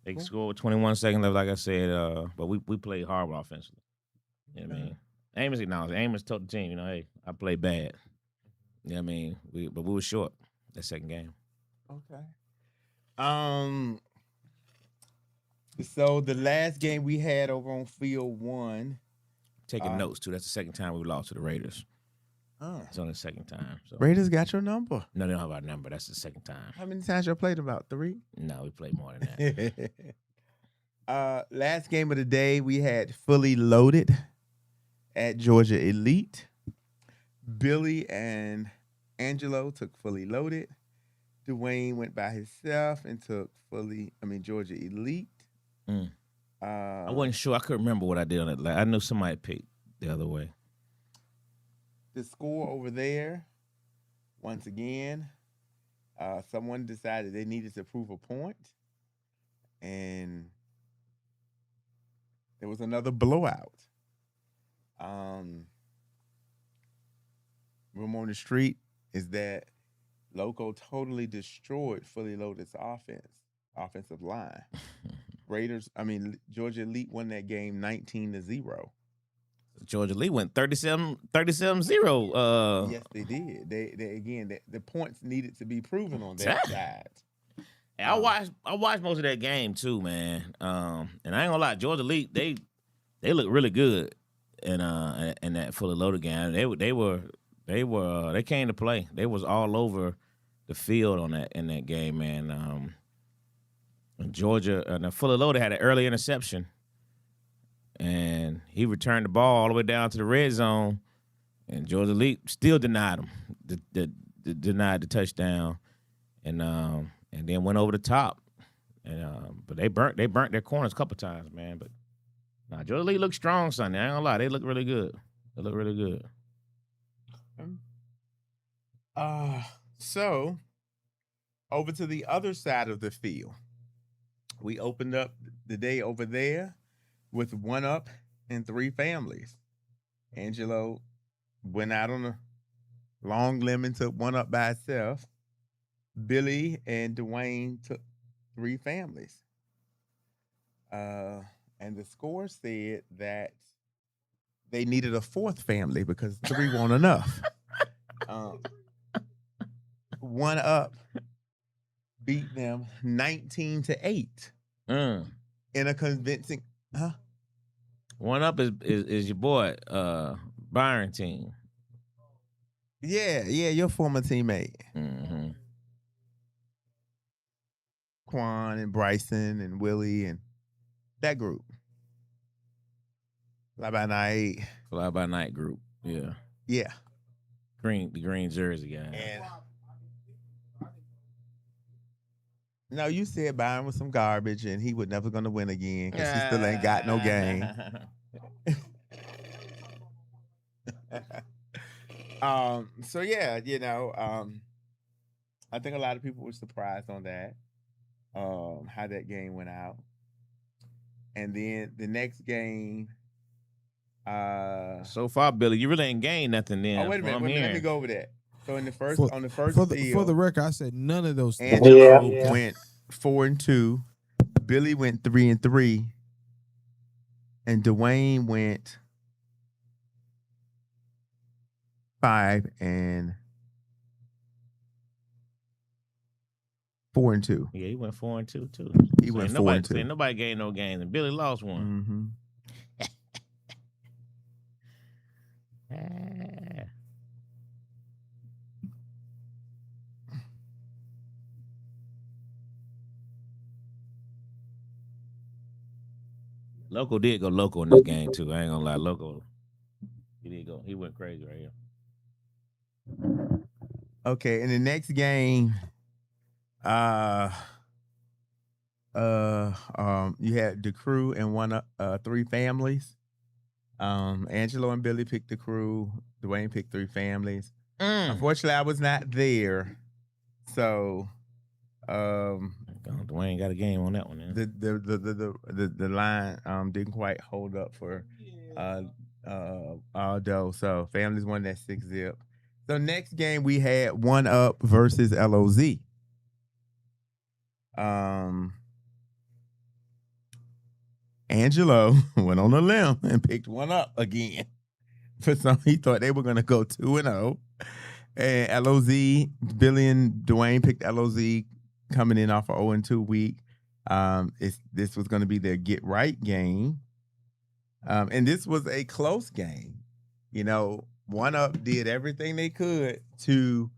S1: They scored with 21 seconds left, like I said. But we played horrible offensively. You know what I mean? Amos acknowledged. Amos told the team, hey, I played bad. You know what I mean? But we were short that second game.
S2: Okay. So the last game we had over on field 1.
S1: Taking notes too. That's the second time we lost to the Raiders. It's only the second time. So.
S2: Raiders got your number.
S1: No, they don't have our number. That's the second time.
S2: How many times y'all played? About 3?
S1: No, we played more than
S2: that. Last game of the day, we had Fully Loaded at Georgia Elite. Billy and Angelo took Fully Loaded. Dwayne went by himself and took Georgia Elite.
S1: I wasn't sure. I couldn't remember what I did on it. I knew somebody picked the other way.
S2: The score over there, once again, someone decided they needed to prove a point, and there was another blowout. Room on the street is that Loco totally destroyed Fully Loaded's offensive line. Georgia Elite won that game 19-0.
S1: Georgia Elite went 37-0.
S2: Yes, they did. They the points needed to be proven on that side.
S1: I watched most of that game too, man. And I ain't gonna lie, Georgia Elite, they look really good in that Fully Loaded game. They came to play. They was all over the field in that game, man. And Georgia, the Fully Loaded had an early interception, and he returned the ball all the way down to the red zone, and Georgia Elite still denied him, denied the touchdown, and then went over the top, and but they burnt their corners a couple times, man. But Georgia Elite looked strong Sunday. I ain't gonna lie, they look really good. They look really good.
S2: So over to the other side of the field. We opened up the day over there with 1 up and 3 families. Angelo went out on a long limb and took 1 up by itself. Billy and Dwayne took 3 families. And the score said that they needed a 4th family because 3 weren't enough. 1 up beat them 19-8 in a convincing.
S1: 1 up is your boy Byron team.
S2: Yeah, your former teammate.
S1: Mm-hmm.
S2: Quan and Bryson and Willie and that group. Fly by night
S1: Group. Yeah.
S2: Yeah.
S1: The green jersey guy.
S2: And no, you said Byron was some garbage and he was never going to win again because he still ain't got no game. So yeah, I think a lot of people were surprised on that, how that game went out. And then the next game
S1: So far, Billy, you really ain't gained nothing then.
S2: Oh, wait a minute.
S1: I'm
S2: Let me
S1: hearing.
S2: go over that. So in the first
S3: For,
S2: on the first
S3: for
S2: field,
S3: the record, I said none of those things.
S2: Angelo
S5: Yeah.
S2: went 4-2. Billy went 3-3, and Dwayne went 5-4-2.
S1: Yeah, he went 4-2 too.
S2: He went
S1: ain't nobody,
S2: 4-2.
S1: Ain't nobody gained no games, and Billy lost one.
S2: Mm-hmm.
S1: Loco did go loco in this game too. I ain't gonna lie, Loco. He did go. He went crazy right here.
S2: Okay, in the next game, you had the crew and three families. Angelo and Billy picked the crew. Dwayne picked three families. Unfortunately, I was not there, so
S1: Dwayne got a game on that one. Man.
S2: the line didn't quite hold up for Aldo. So families won that 6-0. So next game we had 1UP versus LOZ. Angelo went on a limb and picked 1UP again. For some, he thought they were going to go 2-0. And LOZ, Billy and Dwayne picked LOZ coming in off a 0-2 week. This was going to be their get right game. And this was a close game. You know, 1UP did everything they could to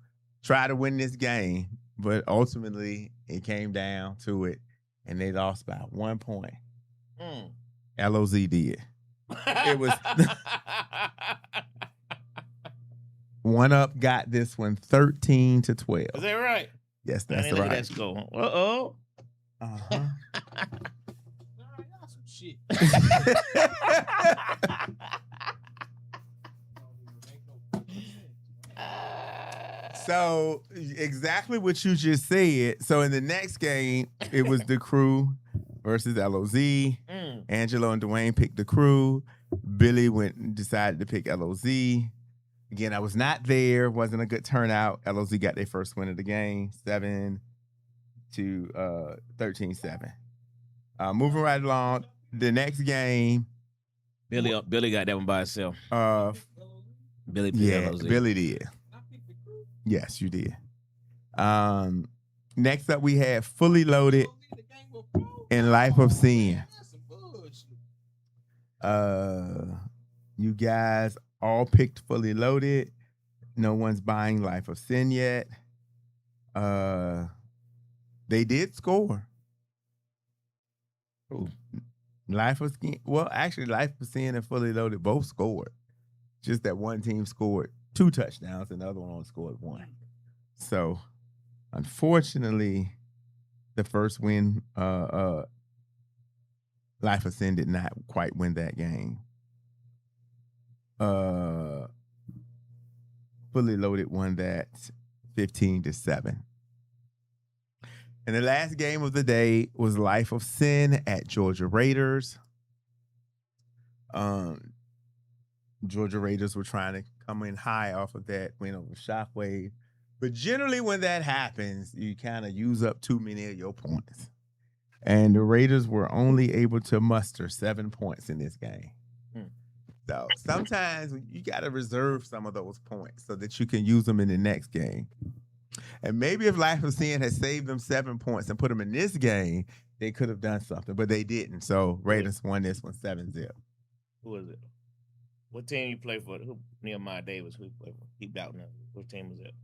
S2: try to win this game, but ultimately it came down to it, and they lost by 1 point. LOZ did. It was 1UP got this one 13-12.
S1: Is that right?
S2: Yes, that's
S1: Look
S2: right.
S1: at that score. Uh-oh.
S2: Uh-huh.
S3: Shit.
S2: So exactly what you just said. So in the next game, it was the crew versus LOZ. Angelo and Dwayne picked the crew. Billy went and decided to pick LOZ. Again, I was not there. Wasn't a good turnout. LOZ got their first win of the game, 13-7. Moving right along, the next game.
S1: Billy got that one by himself. Billy picked LOZ.
S2: Billy did. Yes, you did. Next up, we had Fully Loaded and Life of Sin. You guys all picked Fully Loaded. No one's buying Life of Sin yet. They did score.
S1: Ooh.
S2: Life of Sin. Well, actually, Life of Sin and Fully Loaded both scored. Just that one team scored 2 touchdowns and the other one only scored 1. So, unfortunately, the first win, Life of Sin did not quite win that game. Fully Loaded won that 15-7. And the last game of the day was Life of Sin at Georgia Raiders. Georgia Raiders were trying to come in high off of that win over Shockwave. But generally when that happens, you kind of use up too many of your points. And the Raiders were only able to muster 7 points in this game. So sometimes you got to reserve some of those points so that you can use them in the next game. And maybe if Life of Sin had saved them 7 points and put them in this game, they could have done something, but they didn't. So Raiders won this one 7-0.
S1: Who was it? What team you play for? Who? Nehemiah Davis. Who you play for? Keep doubting us. What team was it?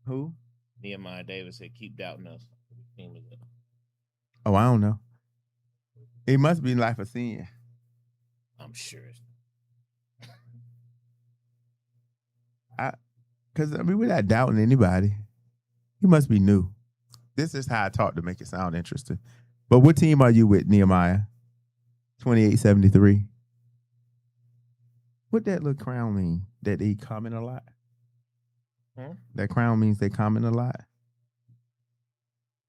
S2: Who?
S1: Nehemiah Davis said, "Keep doubting us." What team was it?
S2: Oh, I don't know. It must be Life of Sin.
S1: I'm sure it's
S2: Because, I mean, we're not doubting anybody. He must be new. This is how I talk to make it sound interesting. But what team are you with, Nehemiah? 2873. What that little crown mean? That they comment a lot? That crown means they comment a lot?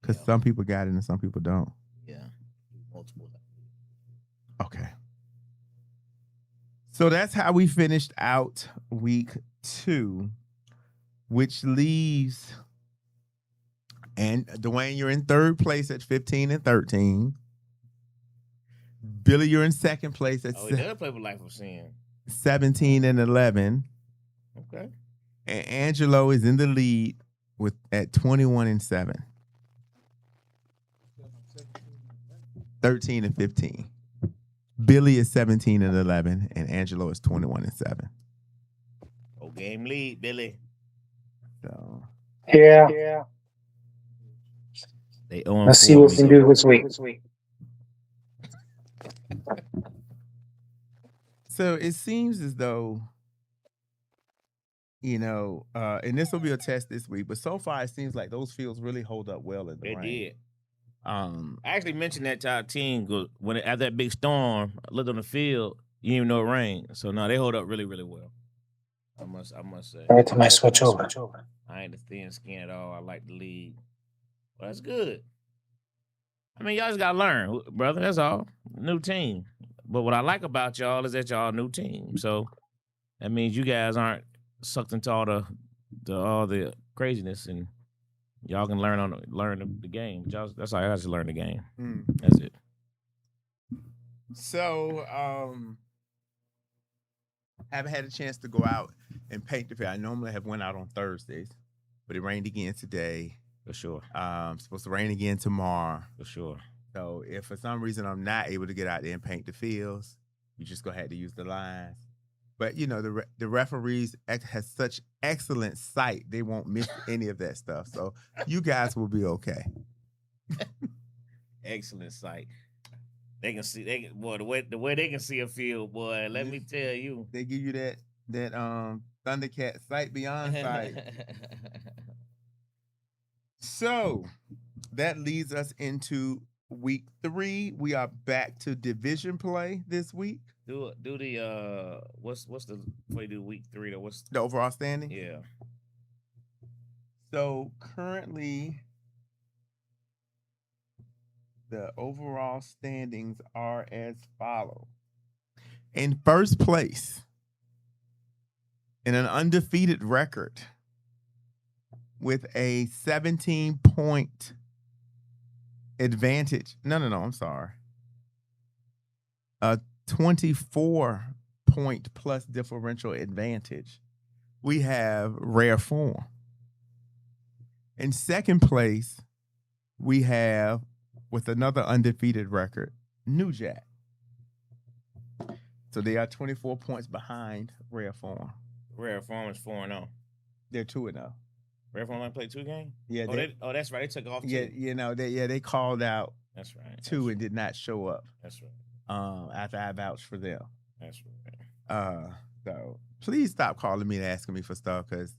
S2: Because some people got it and some people don't.
S1: Yeah. Multiple.
S2: Okay. So that's how we finished out week 2, which leaves, and Dwayne, you're in third place at 15-13. Billy, you're in second place at
S1: he does play for Life of Sin.
S2: 17-11.
S1: Okay.
S2: And Angelo is in the lead at 21-7. 13-15. Billy is 17-11, and Angelo is 21-7.
S1: Oh, game lead, Billy.
S2: So
S5: Yeah.
S1: They own.
S5: Let's see what we can do this week.
S2: So it seems as though, and this will be a test this week, but so far it seems like those fields really hold up well in the
S1: They
S2: rain.
S1: did. I actually mentioned that to our team because when after that big storm, I looked on the field, you didn't even know it rained. So no, they hold up really, really well. I must say.
S5: Every time I switch over.
S1: I ain't the thin skin at all. I like the lead. Well, that's good. I mean, y'all just gotta learn, brother. That's all. New team. But what I like about y'all is that y'all a new team. So that means you guys aren't sucked into all the craziness, and y'all can learn the game. That's all I got to learn the game. That's it.
S2: So, haven't had a chance to go out and paint the field. I normally have went out on Thursdays, but it rained again today.
S1: For sure.
S2: Supposed to rain again tomorrow.
S1: For sure.
S2: So if for some reason I'm not able to get out there and paint the fields, you just go ahead to use the lines. But the referees has such excellent sight; they won't miss any of that stuff. So you guys will be okay.
S1: Excellent sight. They can see. The way they can see a field, boy. Let me tell you,
S2: they give you that Thundercat sight beyond sight. So that leads us into week 3. We are back to division play this week.
S1: Do the what's the play? Do week 3 though? What's
S2: the overall standing?
S1: Yeah.
S2: So currently, the overall standings are as follows. In first place, in an undefeated record, with a 17-point advantage. No, I'm sorry. A 24-point plus differential advantage. We have Rare Form. In second place, we have, with another undefeated record, New Jack. So they are 24 points behind Rare Form.
S1: Rare Form is 4-0.
S2: They're 2-0.
S1: Rare Form only played 2 games?
S2: Yeah.
S1: That's right. They took off 2.
S2: Yeah, they called out.
S1: That's right.
S2: 2 and did not show up.
S1: That's right.
S2: After I vouched for them.
S1: That's right.
S2: So please stop calling me and asking me for stuff because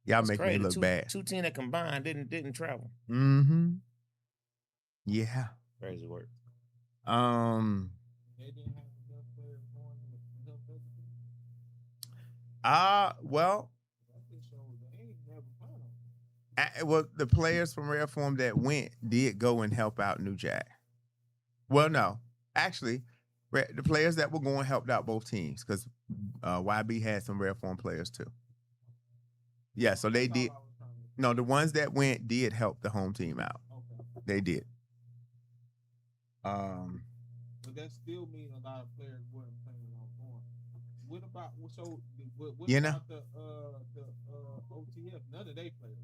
S2: y'all make me look bad.
S1: 2 teams that combined didn't travel.
S2: Mm-hmm. Yeah.
S1: Crazy work.
S2: Well, the players from Rare Form that went did go and help out New Jack. Well, no. Actually, the players that were going helped out both teams because YB had some Rare Form players too. Yeah, so they did. No, the ones that went did help the home team out. Okay. They did.
S3: But that still means a lot of players weren't playing on form. What about the OTF? None of they players.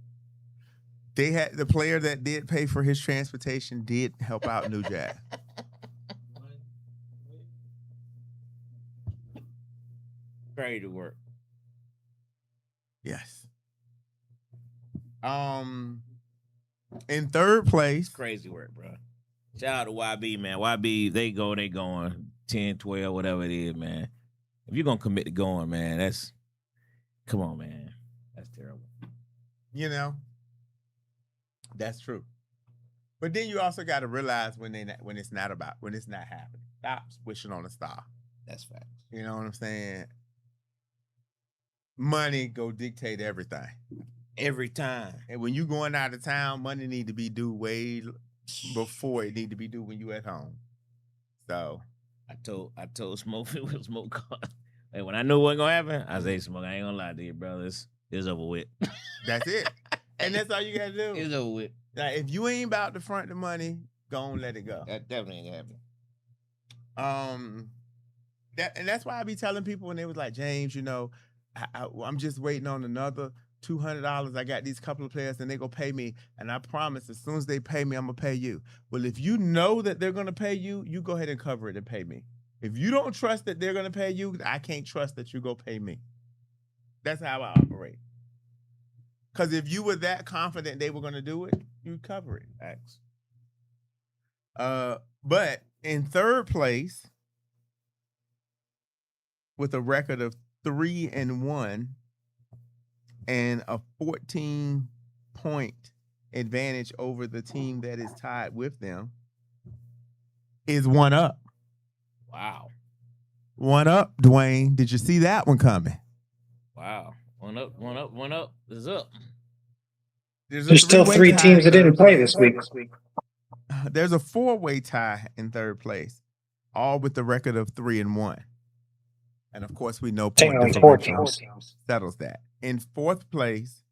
S2: They had the player that did pay for his transportation did help out New Jack.
S1: Crazy work.
S2: Yes. In third place.
S1: Crazy work, bro. Shout out to YB, man. YB, they going 10, 12, whatever it is, man. If you're gonna commit to going, man, come on, man. That's terrible.
S2: That's true. But then you also got to realize when it's not happening. Stop wishing on a star.
S1: That's facts.
S2: You know what I'm saying? Money go dictate everything.
S1: Every time.
S2: And when you going out of town, money need to be due way before it need to be due when you at home. So
S1: I told Smoke Smoke Hey, when I knew what was gonna happen, I say, "Smoke, I ain't gonna lie to you, bro. It's over with."
S2: That's it. And that's all you gotta do.
S1: It's over with.
S2: Like, if you ain't about to front the money, go on, let it go.
S1: That definitely ain't happen.
S2: That's why I be telling people when they was like, James, I'm just waiting on another $200. I got these couple of players and they gonna pay me, and I promise as soon as they pay me, I'm gonna pay you. Well, if you know that they're gonna pay you, you go ahead and cover it and pay me. If you don't trust that they're gonna pay you, I can't trust that you go pay me. That's how I operate. Because if you were that confident they were gonna do it, you'd cover it.
S1: Facts.
S2: But in third place, with a record of 3-1 and a 14-point advantage over the team that is tied with them, is One Up.
S1: Wow.
S2: One Up, Dwayne. Did you see that one coming?
S1: Wow. One up is up.
S5: There's still 3 teams that didn't play this week.
S2: There's a 4-way tie in third place, all with the record of 3-1. And of course, we know point
S5: Technically 4
S2: differential
S5: teams.
S2: settles that. In fourth place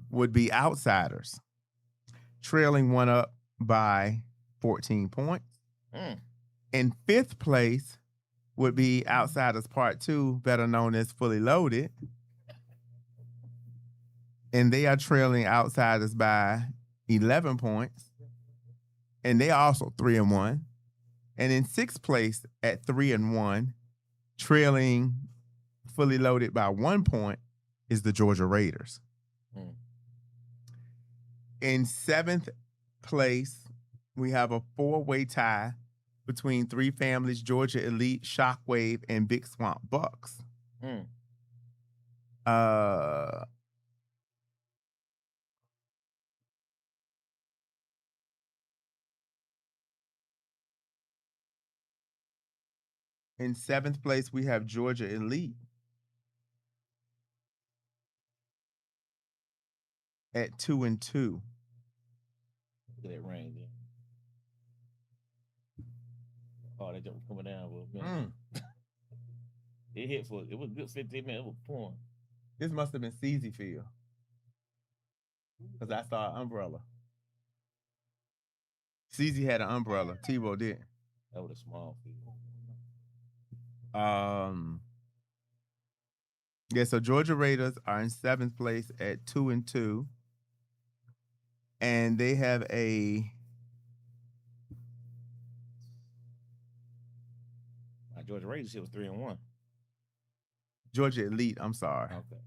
S2: would be Outsiders, trailing One Up by 14 points. In fifth place would be Outsiders Part 2, better known as Fully Loaded. And they are trailing Outsiders by 11 points. And they are also 3-1. And in sixth place at 3-1, trailing Fully Loaded by 1 point, is the Georgia Raiders. In seventh place, we have a 4-way tie between three families: Georgia Elite, Shockwave, and Big Swamp Bucks. In seventh place, we have Georgia Elite at 2-2.
S1: Look at that rain, dude. Oh, they just coming down a little bit. It hit it was good 15 minutes. It was pouring.
S2: This must have been CZ Field, because I saw an umbrella. CZ had an umbrella. Tebow didn't.
S1: That was a small field.
S2: Yeah, so Georgia Raiders are in seventh place at 2-2. And they have
S1: Georgia Raiders was 3-1.
S2: Georgia Elite, I'm sorry.
S1: Okay.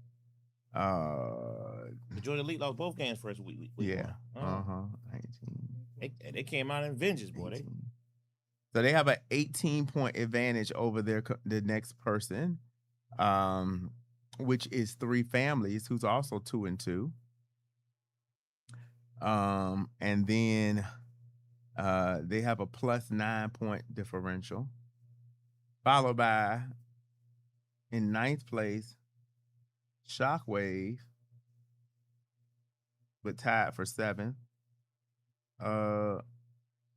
S1: The Georgia Elite lost both games first week.
S2: Yeah.
S1: 19. They came out in vengeance, boy.
S2: So they have an 18-point advantage over the next person, which is Three Families, who's also 2-2. And then they have a plus 9-point differential, followed by, in ninth place, Shockwave, but tied for seventh.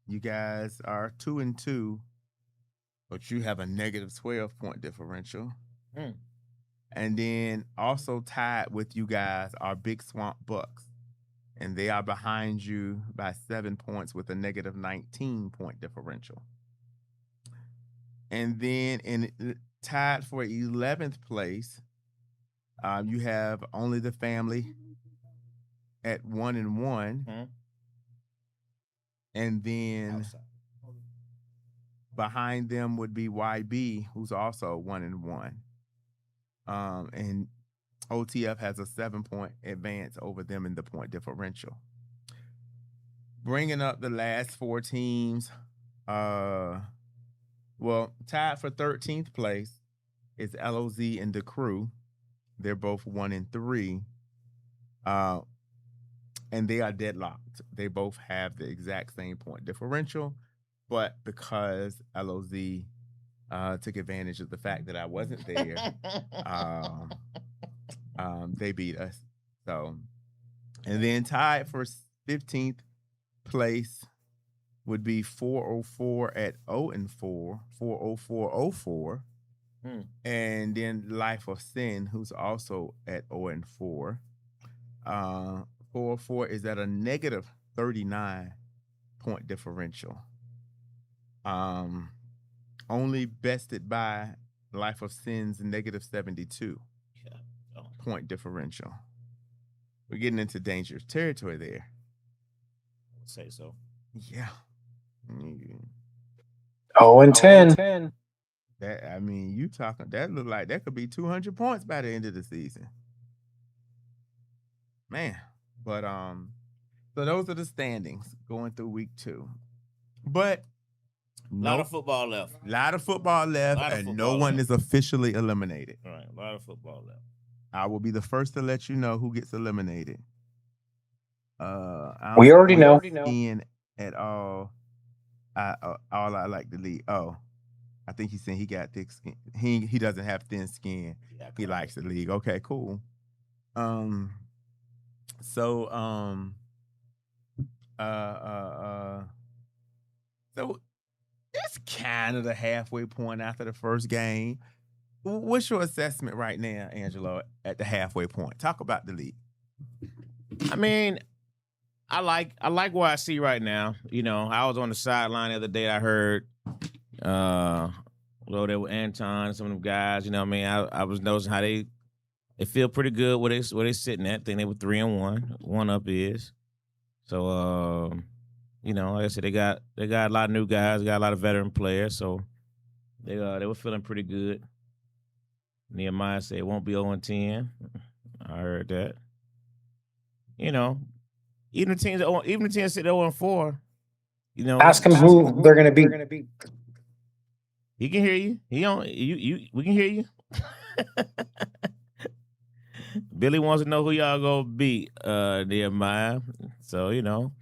S2: You guys are 2-2, but you have a negative 12-point differential. And then also tied with you guys are Big Swamp Bucks, and they are behind you by 7 points with a negative 19-point differential. And then tied for 11th place, you have Only the Family at 1-1. And then behind them would be YB, who's also 1-1. And OTF has a 7-point advance over them in the point differential. Bringing up the last 4 teams, tied for 13th place is LOZ and the Crew. They're both 1-3. And they are deadlocked. They both have the exact same point differential, but because LOZ took advantage of the fact that I wasn't there, they beat us. So, and then tied for 15th place would be 404 at 0-4, 404-04. And then Life of Sin, who's also at 0-4. 404 is at a negative 39 point differential. Only bested by Life of Sin's negative 72 point differential. We're getting into dangerous territory there.
S1: I would say so.
S2: Yeah.
S5: 0-10.
S2: That, I mean, you talking, that look like that could be 200 points by the end of the season. Man. But so those are the standings going through week 2. But
S1: A lot of football left.
S2: No one is officially eliminated.
S1: All right, a lot of football left.
S2: I will be the first to let you know who gets eliminated.
S5: We already know.
S2: In at all. All I like to lead. Oh, I think he's saying he got thick skin. He doesn't have thin skin. Yeah, he likes the league. Okay, cool. So it's kind of the halfway point after the first game. What's your assessment right now, Angelo, at the halfway point? Talk about the league.
S1: I mean, I like what I see right now. You know, I was on the sideline the other day. I heard, there with Anton, some of them guys. You know what I mean? I was noticing how they feel pretty good where they sitting at. I think they were 3-1. One up is. So, you know, like I said, they got a lot of new guys, got a lot of veteran players. So they were feeling pretty good. Nehemiah said it won't be 0-10. I heard that. You know, even the teams that sit 0-4, you know.
S5: Ask them who they're going to beat.
S1: He can hear you. We can hear you. Billy wants to know who y'all gonna beat, Nehemiah. So, you know.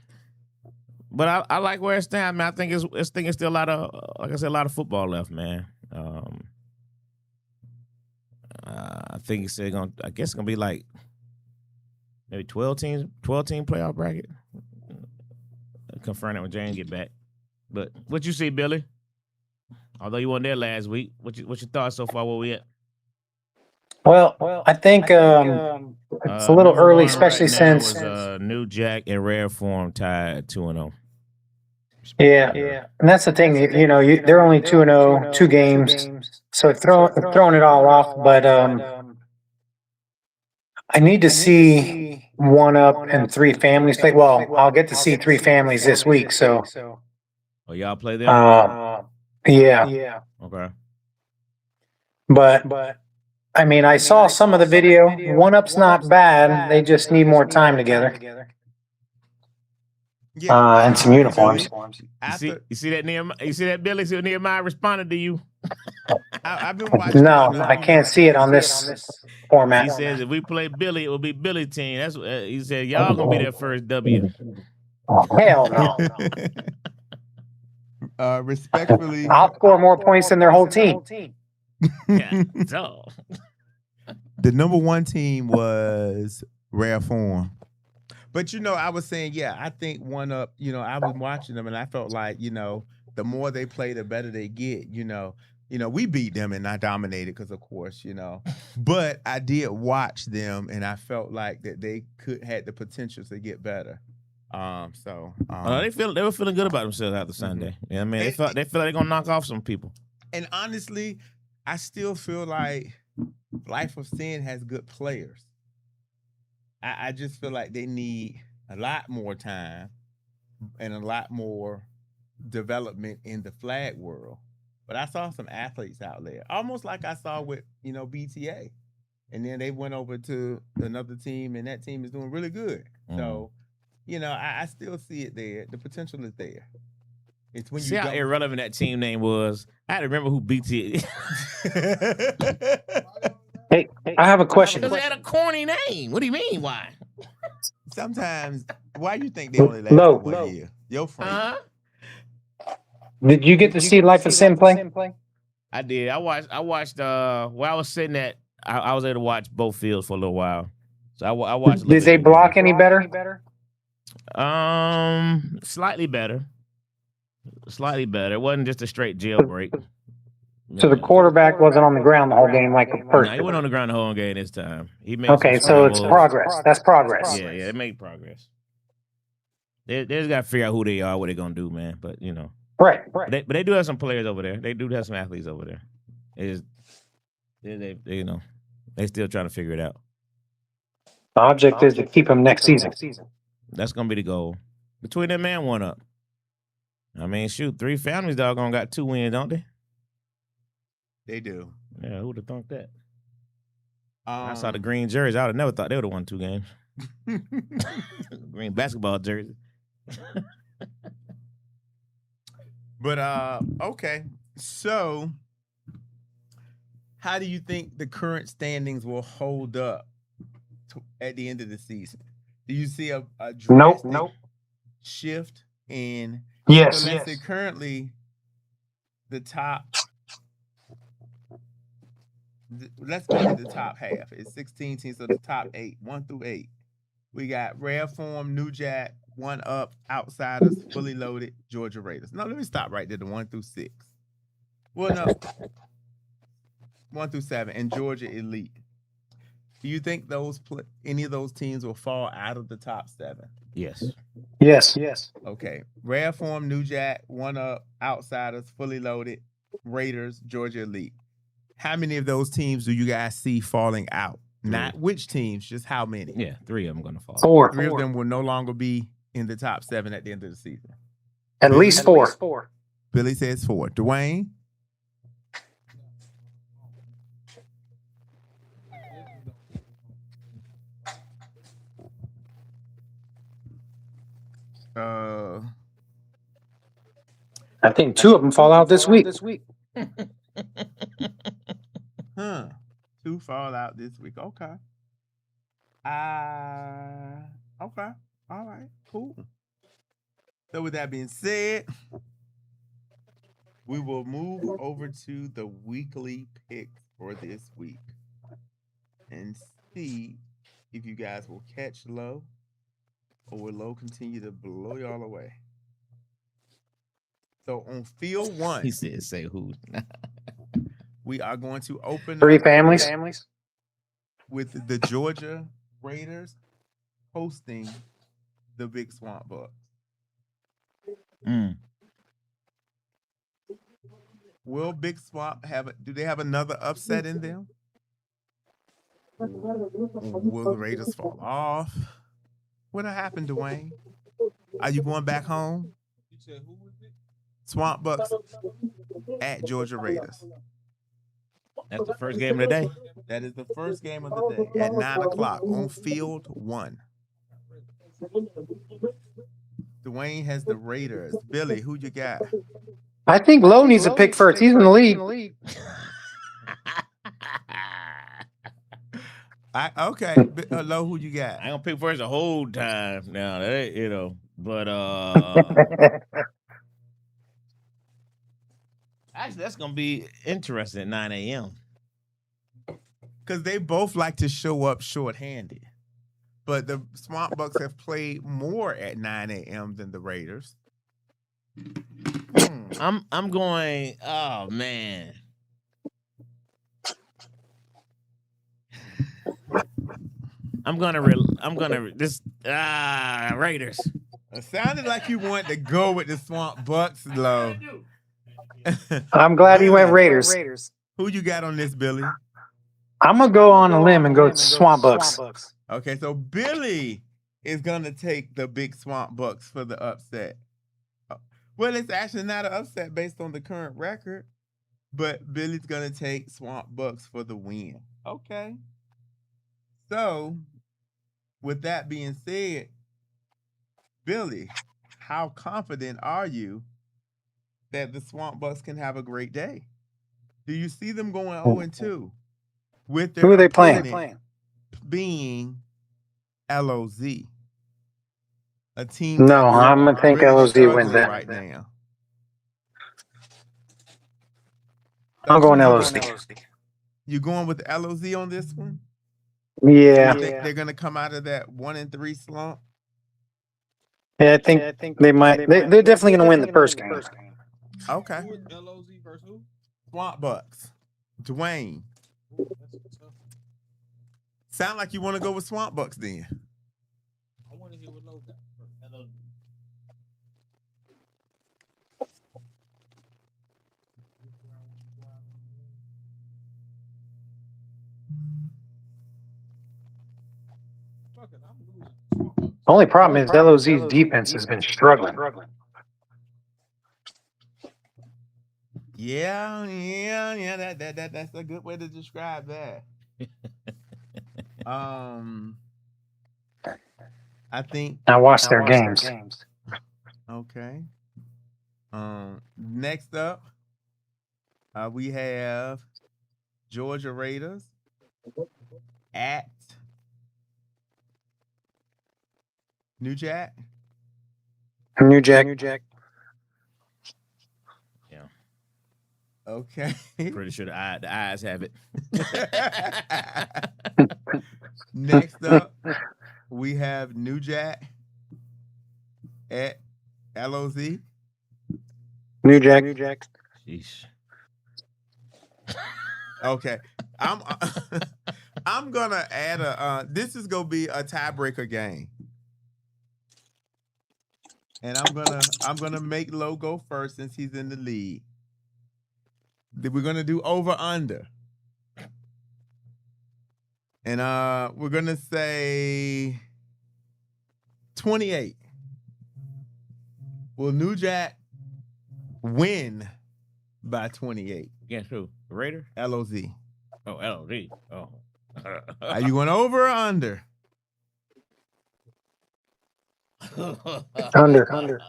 S1: But I like where it stands. I mean, I think it's still a lot of, like I said, a lot of football left, man. I think it's gonna. I guess it's gonna be like maybe 12 team playoff bracket. Confirm that when Jane get back. But what you see, Billy? Although you weren't there last week, what's your thoughts so far? Where we at?
S5: Well, I think it's a little early, especially since
S1: New Jack and Rare Form tied at 2-0.
S5: Yeah, and that's the thing. You know, they're only 2-0, 2 games, so throwing it all off. But I need to see one up and 3 families play. Well, I'll get to see 3 families this week. So,
S1: oh, y'all play them?
S5: Yeah.
S1: Okay.
S5: But I mean, I saw some of the video. One up's not bad. They just need more time together.
S2: Yeah,
S5: and some uniforms.
S1: You see that Nehemiah? You see that Billy? See what Nehemiah responded to you?
S2: I've been watching.
S5: No, I can't see it on this format.
S1: He says if we play Billy, it will be Billy team. That's what he said. Y'all gonna be their first W.
S5: Hell no.
S2: Respectfully,
S5: I'll score more points than their whole team.
S1: Yeah, so.
S2: The number 1 team was Rare Form. But, you know, I was saying, yeah, I think one up, you know, I was watching them and I felt like, you know, the more they play, the better they get, you know. You know, we beat them and I dominated because, of course, you know. But I did watch them and I felt like that they had the potential to get better. They
S1: were feeling good about themselves after Sunday. Mm-hmm. Yeah, I mean, they feel like they're gonna knock off some people.
S2: And honestly, I still feel like Life of Sin has good players. I just feel like they need a lot more time and a lot more development in the flag world. But I saw some athletes out there, almost like I saw with, you know, BTA. And then they went over to another team, and that team is doing really good. Mm. So, you know, I still see it there. The potential is there. It's when
S1: see how irrelevant that team name was. I had to remember who BTA is.
S5: Hey, I have a question.
S1: Because they had a corny name. What do you mean? Why?
S2: Sometimes, why do you think they only last for 1 year? Your friend.
S5: Did you get to see Life of Sin play?
S1: I did. I watched. Where I was sitting at, I was able to watch both fields for a little while. So I watched.
S5: Did they block any better?
S1: Slightly better. It wasn't just a straight jailbreak.
S5: So the quarterback wasn't on the ground the whole game like the
S1: No,
S5: first.
S1: he went on the ground the whole game this time. He made
S5: Okay,
S1: some
S5: so it's
S1: scrambles.
S5: progress. That's progress.
S1: Yeah, they made progress. They just got to figure out who they are, what they're gonna do, man. But
S5: Right.
S1: but they do have some players over there. They do have some athletes over there. They they still trying to figure it out.
S5: The object is to keep him next season.
S1: That's gonna be the goal. Between them and one up. I mean, shoot, 3 families doggone got 2 wins, don't they?
S2: They do.
S1: Yeah, who'd have thought that? I
S2: Um,
S1: saw the green jerseys. I would have never thought they would have won 2 games. Green basketball jersey.
S2: But okay. So how do you think the current standings will hold up at the end of the season? Do you see a drastic shift in?
S5: Yes.
S2: So let's say currently the top. Let's go to the top half. It's 16 teams, so the top 8, 1 through 8. We got Rare Form, New Jack, 1 Up, Outsiders, Fully Loaded, Georgia Raiders. No, let me stop right there. The 1 through 6. Well, no, 1 through 7, and Georgia Elite. Do you think any of those teams will fall out of the top 7?
S1: Yes.
S5: Yes.
S2: Okay. Rare Form, New Jack, 1 Up, Outsiders, Fully Loaded, Raiders, Georgia Elite. How many of those teams do you guys see falling out? 3. Not which teams, just how many?
S1: Yeah, 3 of them going to fall.
S5: 4.
S2: 3 of them will no longer be in the top 7 at the end of the season.
S5: At least 4.
S2: Billy says 4. Dwayne?
S5: I think 2 of them fall out this week.
S2: Huh. 2 fall out this week. Okay. Okay. All right. Cool. So with that being said, we will move over to the weekly picks for this week and see if you guys will catch low or will low continue to blow y'all away. So on field 1,
S1: He said, say who.
S2: we are going to open
S5: 3
S2: up
S5: families.
S2: with the Georgia Raiders hosting the Big Swamp Bucks. Will Big Swamp do they have another upset in them? Will the Raiders fall off? What'll happen, Dwayne? Are you going back home?
S3: You said who was it?
S2: Swamp Bucks at Georgia Raiders.
S1: That's the first game of the day.
S2: That is the first game of the day at 9 o'clock on field 1. Dwayne has the Raiders. Billy, who you got?
S5: I think Lowe needs a pick first. He's in the lead.
S2: Okay. Low, who you got?
S1: I ain't gonna pick first the whole time now. That ain't, but actually that's gonna be interesting at 9 a.m.
S2: Because they both like to show up shorthanded. But the Swamp Bucks have played more at 9 a.m. than the Raiders.
S1: I'm going. Oh man. I'm gonna Raiders.
S2: It sounded like you wanted to go with the Swamp Bucks, Low.
S5: I'm glad he went Raiders.
S2: Who you got on this, Billy?
S5: I'm going to go on a limb and go Swamp Bucks.
S2: Okay, so Billy is going to take the Big Swamp Bucks for the upset. Well, it's actually not an upset based on the current record, but Billy's going to take Swamp Bucks for the win. Okay. So, with that being said, Billy, how confident are you that the Swamp Bucks can have a great day? Do you see them going 0-2 with their
S5: Who are they playing?
S2: Being LOZ, a team.
S5: No, I'm gonna think
S2: really
S5: LOZ wins that
S2: right now.
S5: I'm going LOZ.
S2: You going with the LOZ on this one?
S5: Yeah.
S2: You think they're gonna come out of that 1-3 slump?
S5: Yeah, I think they might. They're definitely going to win the first game.
S2: Okay.
S3: LOZ versus who?
S2: Swamp Bucks. Dwayne. Sound like you want to go with Swamp Bucks then.
S3: I want to hear what Low got. Hello.
S5: Only problem is LOZ's defense has been struggling.
S2: Yeah. That's a good way to describe that. I think
S5: I watched their games.
S2: okay. Next up, we have Georgia Raiders at New Jack.
S5: New Jack.
S1: Yeah.
S2: Okay.
S1: Pretty sure the eyes have it.
S2: Next up, we have New Jack at LOZ.
S5: New Jack.
S1: Sheesh.
S2: Okay. I'm gonna add this is gonna be a tiebreaker game. And I'm gonna make Lo go first since he's in the lead. We're gonna do over under. And we're gonna say 28. Will New Jack win by 28?
S1: Against who? The Raider?
S2: LOZ.
S1: Oh, LOZ. Oh.
S2: Are you going over or under?
S5: Under.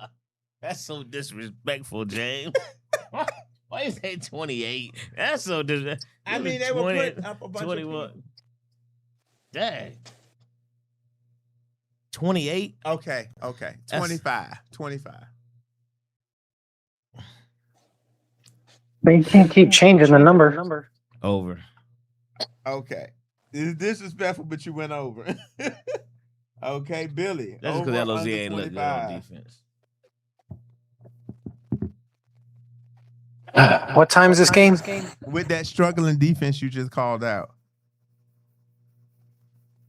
S1: That's so disrespectful, James. Why you say 28? That's so disrespectful.
S2: I mean, they were putting up a bunch
S1: 21.
S2: of people.
S1: Dang. 28?
S2: Okay. 25.
S5: But you can't keep changing the number.
S1: Over.
S2: Okay. It's disrespectful, but you went over. Okay, Billy.
S1: That's
S2: over
S1: because LOZ
S2: under
S1: ain't looking
S2: 25.
S1: on defense.
S5: What time is this game?
S2: With that struggling defense you just called out.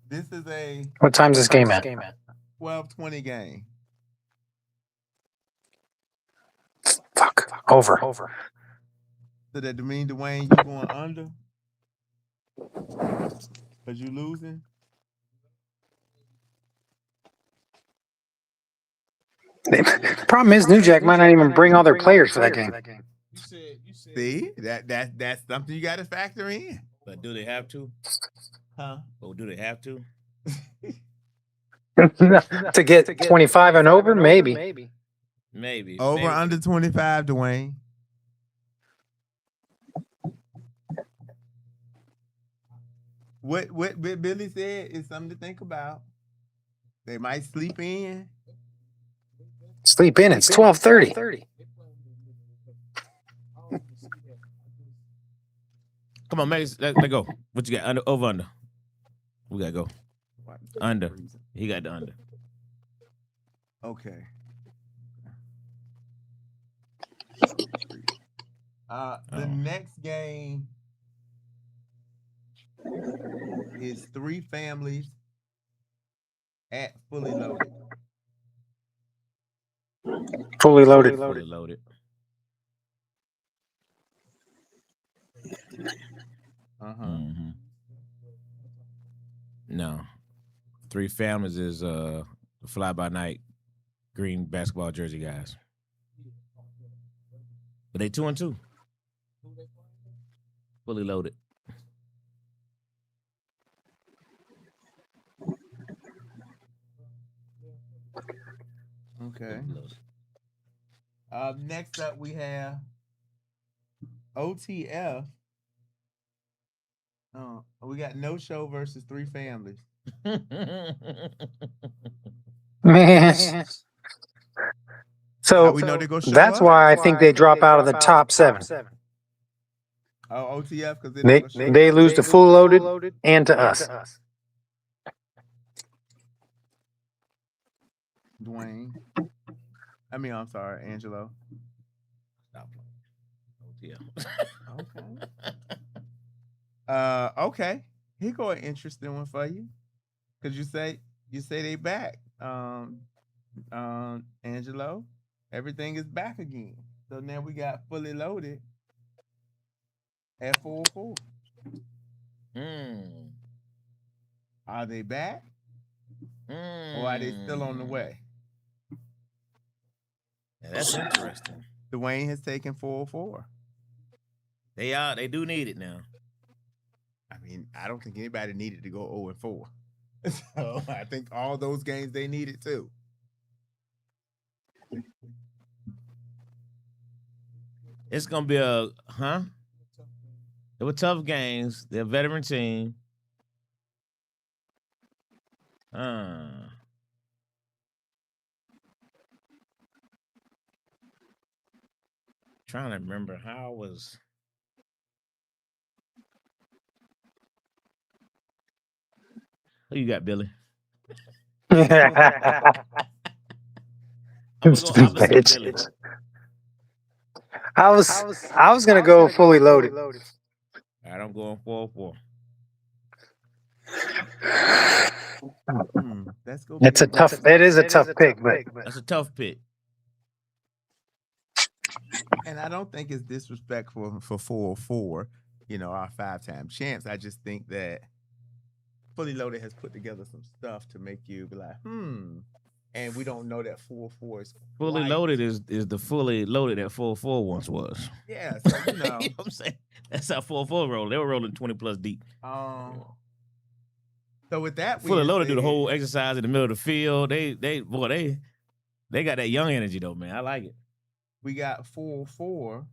S2: This is a
S5: What time is this game at?
S2: 12-20 game.
S5: Fuck. Over.
S2: So that mean, Dwayne, you going under? Because you losing?
S5: The problem is New Jack might not even bring all their players for that game.
S3: You said.
S2: See, that's something you got to factor in.
S1: But do they have to?
S2: Huh?
S1: Oh, do they have to?
S5: To get 25 and over, maybe.
S1: Maybe.
S2: Over
S1: maybe.
S2: under 25, Dwayne. What Billy said is something to think about. They might sleep in.
S5: Sleep in. It's 12:30.
S1: Come on, Max. Let go. What you got? Under, over, under. We got to go. Under. He got the under.
S2: Okay. The next game is three families at Fully Loaded.
S5: Fully loaded.
S1: Fully loaded. Mm-hmm. No. Three families is the fly by night green basketball jersey guys. But they 2-2. Fully loaded.
S2: Okay. Next up, we have OTF. We got No Show versus Three Families.
S5: Man. So
S2: we know they go show
S5: that's
S2: up?
S5: why I think they drop out of the top 7.
S2: Oh, OTF because
S5: They lose to Fully Loaded and to us.
S2: Dwayne. I'm sorry, Angelo.
S1: Stop playing. OTL.
S2: Okay. Okay. Here go an interesting one for you. Cause you say they back. Angelo. Everything is back again. So now we got fully loaded at 4-4. Are they back? Or are they still on the way?
S1: Yeah, that's interesting.
S2: Dwayne has taken 4-4.
S1: They do need it now.
S2: I mean, I don't think anybody needed to go 0-4. So I think all those games they needed too.
S1: It's gonna be They were tough games. They're a veteran team. Trying to remember how it was. Who you got, Billy? I'm gonna go opposite Billy.
S5: I was gonna go fully loaded.
S1: All right, I'm going 4-4.
S2: Let's go.
S5: It is a tough pick, but
S1: That's a tough pick.
S2: And I don't think it's disrespectful for 4-4, our 5-time champs. I just think that Fully Loaded has put together some stuff to make you be like, And we don't know that 4-4 is
S1: Fully Loaded is the fully loaded that 4-4 once was.
S2: Yeah, so
S1: You know what I'm saying? That's how 4-4 rolled. They were rolling 20 plus deep.
S2: So with that,
S1: Fully Loaded do the whole exercise in the middle of the field. They got that young energy though, man. I like it.
S2: We got 4-4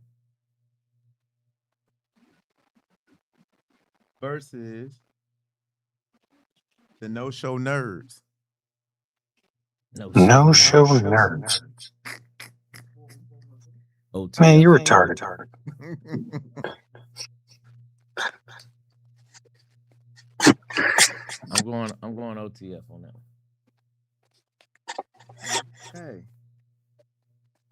S2: versus the no-show nerds.
S5: No show nerds. Man, you're retarded.
S1: I'm going OTF on that one.
S2: Okay.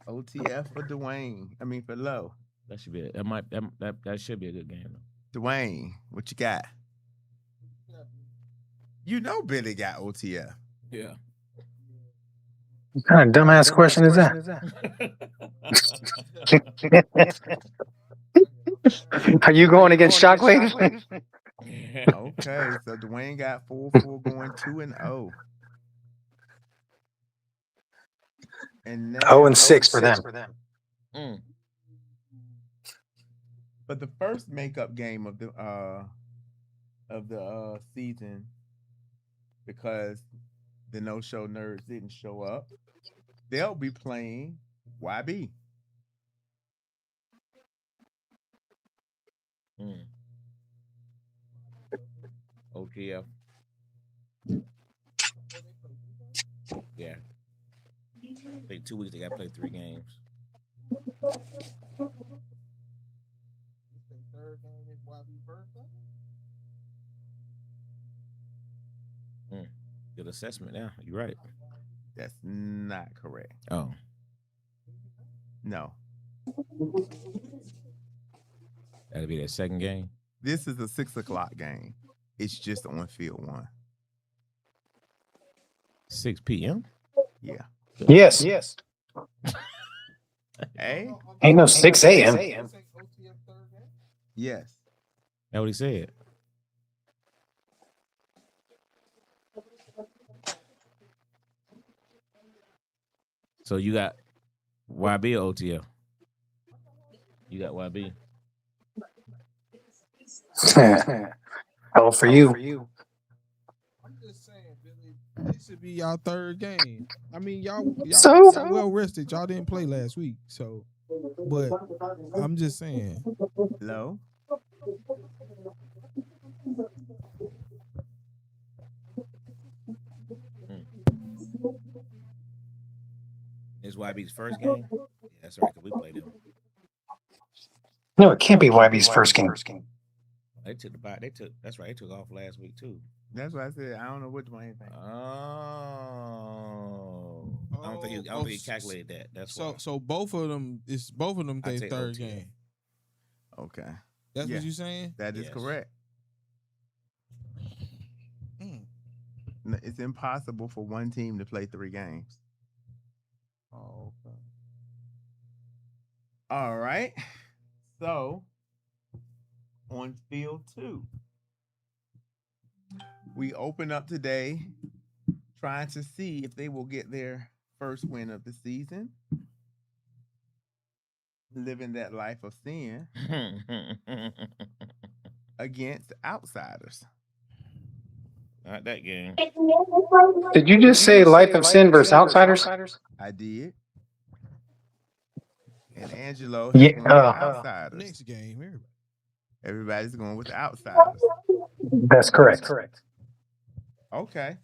S2: OTF for Dwayne. I mean for Low.
S1: That should be it. That should be a good game though.
S2: Dwayne, what you got? You know Billy got OTF.
S1: Yeah.
S5: What kind of dumbass question is that? Are you going against Shockwave?
S2: Okay, so Dwayne got 4-4 going 2-0. And now
S5: 0-6 for them.
S2: But the first makeup game of the season, because the no-show nerds didn't show up, they'll be playing YB.
S1: OTF. Yeah. I think 2 weeks they got to play 3 games. Good assessment now. You're right.
S2: That's not correct.
S1: Oh.
S2: No.
S1: That'll be their second game.
S2: This is a 6:00 game. It's just on field 1.
S1: 6 p.m.?
S2: Yeah.
S5: Yes.
S2: Hey?
S5: Ain't no 6 a.m.
S2: Yes.
S1: That's what he said. So you got YB or OTL? You got YB.
S5: How for you?
S3: I'm just saying, Billy, this should be y'all third game. I mean, y'all well rested. Y'all didn't play last week, so. But I'm just saying.
S2: Hello?
S1: It's YB's first game? Yeah, that's right, because we played him.
S5: No, it can't be YB's first game.
S1: They took that's right, they took off last week too.
S2: That's what I said. I don't know what Dwayne thinks.
S1: Oh. I don't think he calculated that. That's why.
S3: So both of them their third
S1: OTF.
S3: game.
S2: Okay.
S3: That's
S2: Yeah.
S3: what you saying?
S2: That is
S1: Yes.
S2: correct.
S3: Mm.
S2: It's impossible for one team to play 3 games.
S3: Oh, okay.
S2: All right. So, on field 2, we open up today trying to see if they will get their first win of the season. Living that life of sin against outsiders.
S1: Not that game.
S5: Did you just say life of sin versus outsiders?
S2: I did. And Angelo has
S5: Yeah.
S2: went with outsiders.
S3: Next game, everybody.
S2: Everybody's going with the outsiders.
S5: That's correct.
S2: Okay.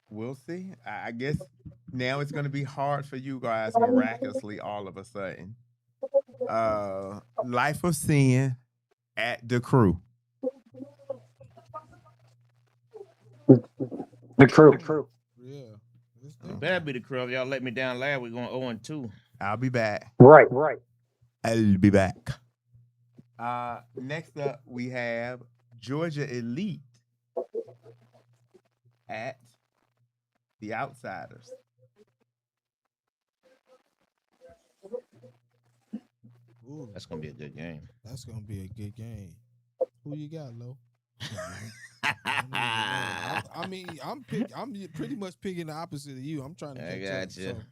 S2: We'll see. I guess now it's going to be hard for you guys miraculously all of a sudden. Life of Sin at the Crew.
S5: The crew.
S3: Yeah.
S1: It better be the Crew. Y'all let me down last. We're going 0-2.
S2: I'll be back.
S5: Right.
S2: I'll be back. Next up, we have Georgia Elite at the Outsiders.
S3: Ooh,
S1: That's gonna be a good game.
S3: that's gonna be a good game. Who you got, Lo? I mean, I'm pretty much picking the opposite of you. I'm trying to
S1: I
S3: catch
S1: got
S3: up.
S1: you.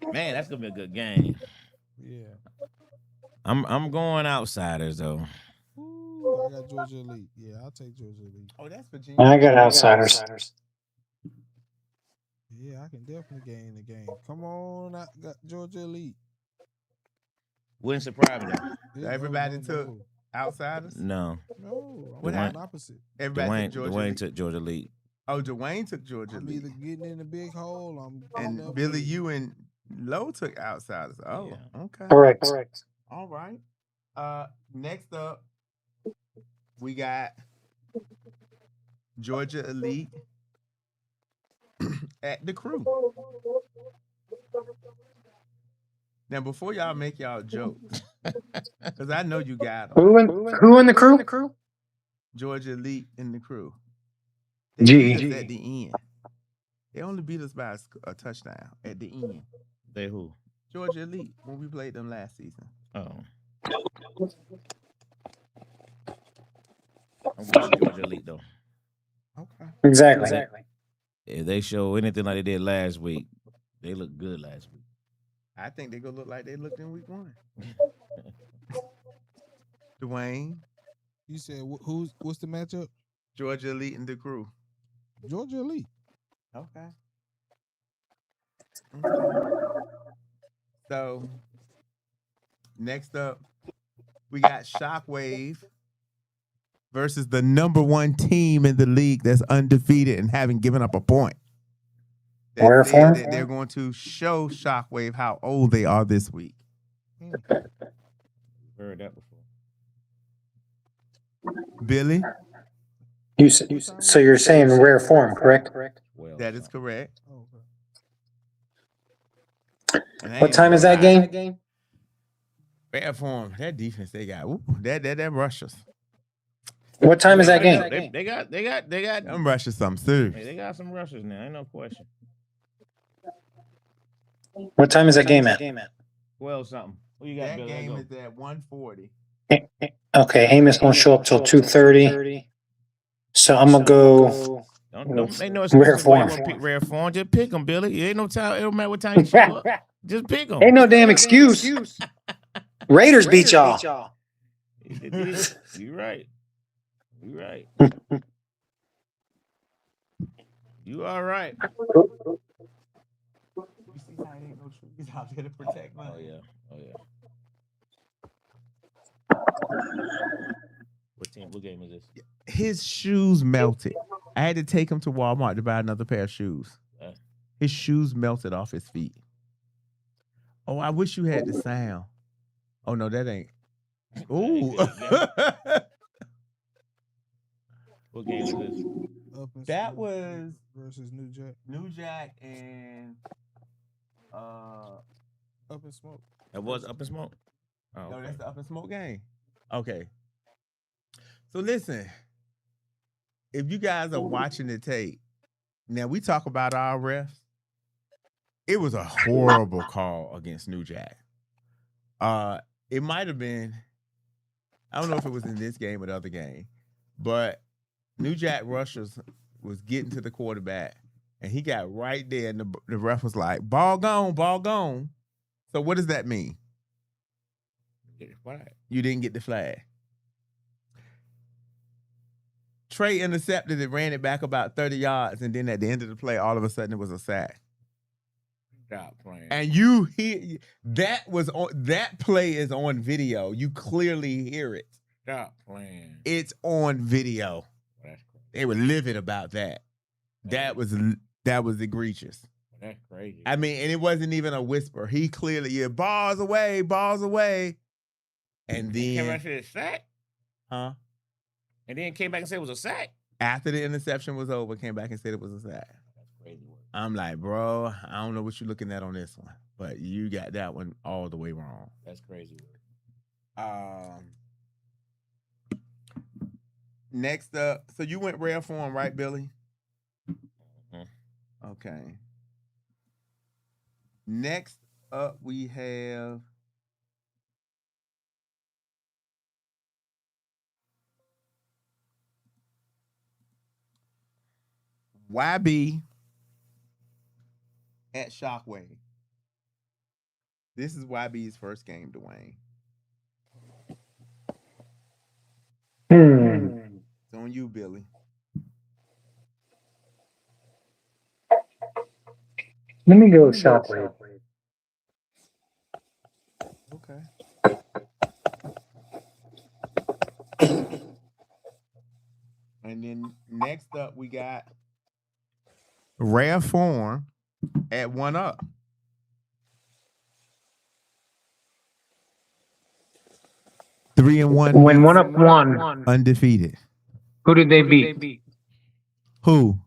S3: So,
S1: Man, that's gonna be a good game.
S3: yeah.
S1: I'm going outsiders though.
S3: Ooh, I got Georgia Elite. Yeah, I'll take Georgia Elite.
S2: Oh, that's Virginia.
S5: I got outsiders.
S3: Yeah, I can definitely gain the game. Come on, I got Georgia Elite.
S1: Wouldn't surprise me though.
S2: Everybody took Outsiders?
S1: No.
S3: No, I'm
S2: What
S3: going
S2: happened?
S3: opposite.
S2: Everybody took
S1: Dwayne,
S2: Georgia
S1: Dwayne
S2: Elite.
S1: took Georgia Elite.
S2: Oh, Dwayne took Georgia
S3: I'm
S2: Elite.
S3: either getting in the big hole. I'm getting
S2: And
S3: up
S2: Billy,
S3: with it.
S2: you and Lowe took Outsiders. Oh,
S1: Yeah.
S2: okay.
S5: Correct.
S2: All right. Next up, we got Georgia Elite at the Crew. Now, before y'all make y'all jokes, because I know you got them.
S5: Who in the crew?
S2: Georgia Elite in the Crew. They beat us at the end. They only beat us by a touchdown at the end.
S1: They who?
S2: Georgia Elite when we played them last season.
S1: Oh. I'm going with Georgia Elite though.
S2: Okay.
S5: Exactly.
S1: If they show anything like they did last week, they look good last week.
S2: I think they're going to look like they looked in week 1. Dwayne,
S3: You said what's the matchup?
S2: Georgia Elite and the Crew.
S3: Georgia Elite.
S2: Okay. So, next up, we got Shockwave versus the number 1 team in the league that's undefeated and haven't given up a point. That said that they're going to show Shockwave how old they are this week.
S1: Heard that before.
S2: Billy,
S5: So you're saying rare form, correct?
S1: Well,
S2: that is correct.
S3: Oh, okay.
S2: And I
S5: What
S2: ain't
S5: time is that
S2: gonna lie.
S5: game?
S2: Bad form. That defense they got. Ooh, that rushes.
S5: What time is that game?
S1: They got
S2: Them rushes something serious.
S1: Hey, they got some rushers now. Ain't no question.
S5: What time is that game at?
S1: Well, something. Who you got?
S2: That
S1: Bill?
S2: game is at 1:40.
S5: Okay, Amos won't show up till 2:30. So I'm gonna go.
S1: Don't make no
S5: Rare
S1: excuses why you
S5: form.
S1: want to pick rare form. Just pick them, Billy. It ain't no time. It don't matter what time you show up. Just pick them.
S5: Ain't no damn excuse. Raiders beat y'all.
S1: You right. You right. You all right.
S2: You see how it ain't no truth. He's out there to protect money.
S1: Oh yeah. What game is this?
S2: His shoes melted. I had to take him to Walmart to buy another pair of shoes. His shoes melted off his feet. Oh, I wish you had the sound. Oh no, that ain't. Ooh.
S1: What game is this?
S3: Up and
S2: That
S3: Smoke
S2: was
S3: versus New Jack.
S2: New Jack and
S3: Up in Smoke.
S1: It was Up in Smoke. Oh,
S2: No,
S1: okay.
S2: that's the Up and Smoke game. Okay. So listen, if you guys are watching the tape, now we talk about our refs. It was a horrible call against New Jack. It might have been, I don't know if it was in this game or the other game, but New Jack Rushers was getting to the quarterback, and he got right there, and the ref was like, ball gone, ball gone. So what does that mean?
S1: Get it flagged.
S2: You didn't get the flag. Trey intercepted it, ran it back about 30 yards, and then at the end of the play, all of a sudden it was a sack.
S1: Stop playing.
S2: And you hear that play is on video. You clearly hear it.
S1: Stop playing.
S2: It's on video.
S1: That's crazy.
S2: They were livid about that. That was egregious.
S1: That's crazy.
S2: I mean, and it wasn't even a whisper. He clearly, balls away, balls away. And
S1: He came back
S2: then,
S1: and said it's sack.
S2: huh?
S1: And then came back and said it was a sack.
S2: After the interception was over, came back and said it was a sack.
S1: That's crazy work.
S2: I'm like, bro, I don't know what you're looking at on this one, but you got that one all the way wrong.
S1: That's crazy work.
S2: Next up, so you went rare form, right, Billy?
S1: Mhm.
S2: Okay. Next up, we have YB at Shockwave. This is YB's first game, Dwayne. It's on you, Billy.
S5: Let me go Shockwave.
S2: Okay. And then next up, we got Rare Form at 1-Up. Three and one.
S5: When 1-Up won,
S2: Undefeated.
S5: who did they beat?
S2: Who?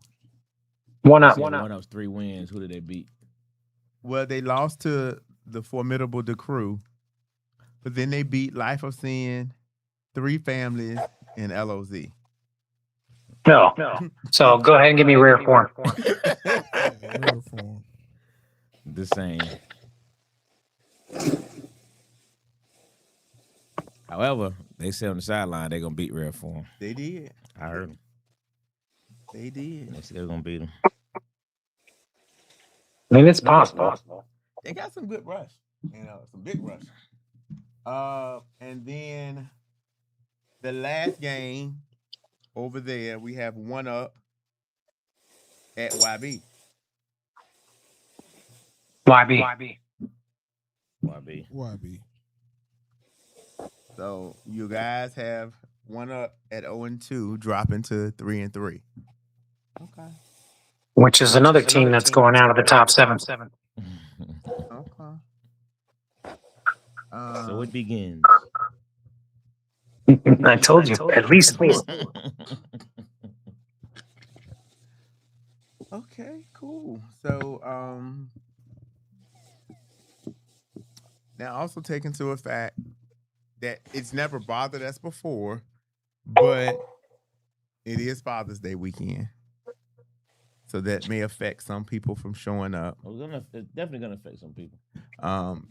S5: 1-Up.
S1: One of those 3 wins. Who did they beat?
S2: Well, they lost to the formidable The Crew, but then they beat Life of Sin, 3 Families, and LOZ.
S5: No. So go ahead and give me rare form.
S3: Rare form.
S1: The same. However, they said on the sideline they're gonna beat Rare Form.
S2: They did.
S1: I heard them.
S2: They did.
S1: They said they're gonna beat them.
S5: I mean, it's possible.
S2: They got some good rush, some big rush. And then the last game over there, we have 1-Up at YB.
S5: YB.
S1: YB.
S3: YB.
S2: So you guys have 1-Up at 0-2, dropping to 3-3. Okay.
S5: Which is another team that's going out of the top 7.
S2: Okay.
S1: So it begins.
S5: I told you, at least.
S2: Okay, cool. So, now also take into effect that it's never bothered us before, but it is Father's Day weekend. So that may affect some people from showing up.
S1: It's definitely gonna affect some people.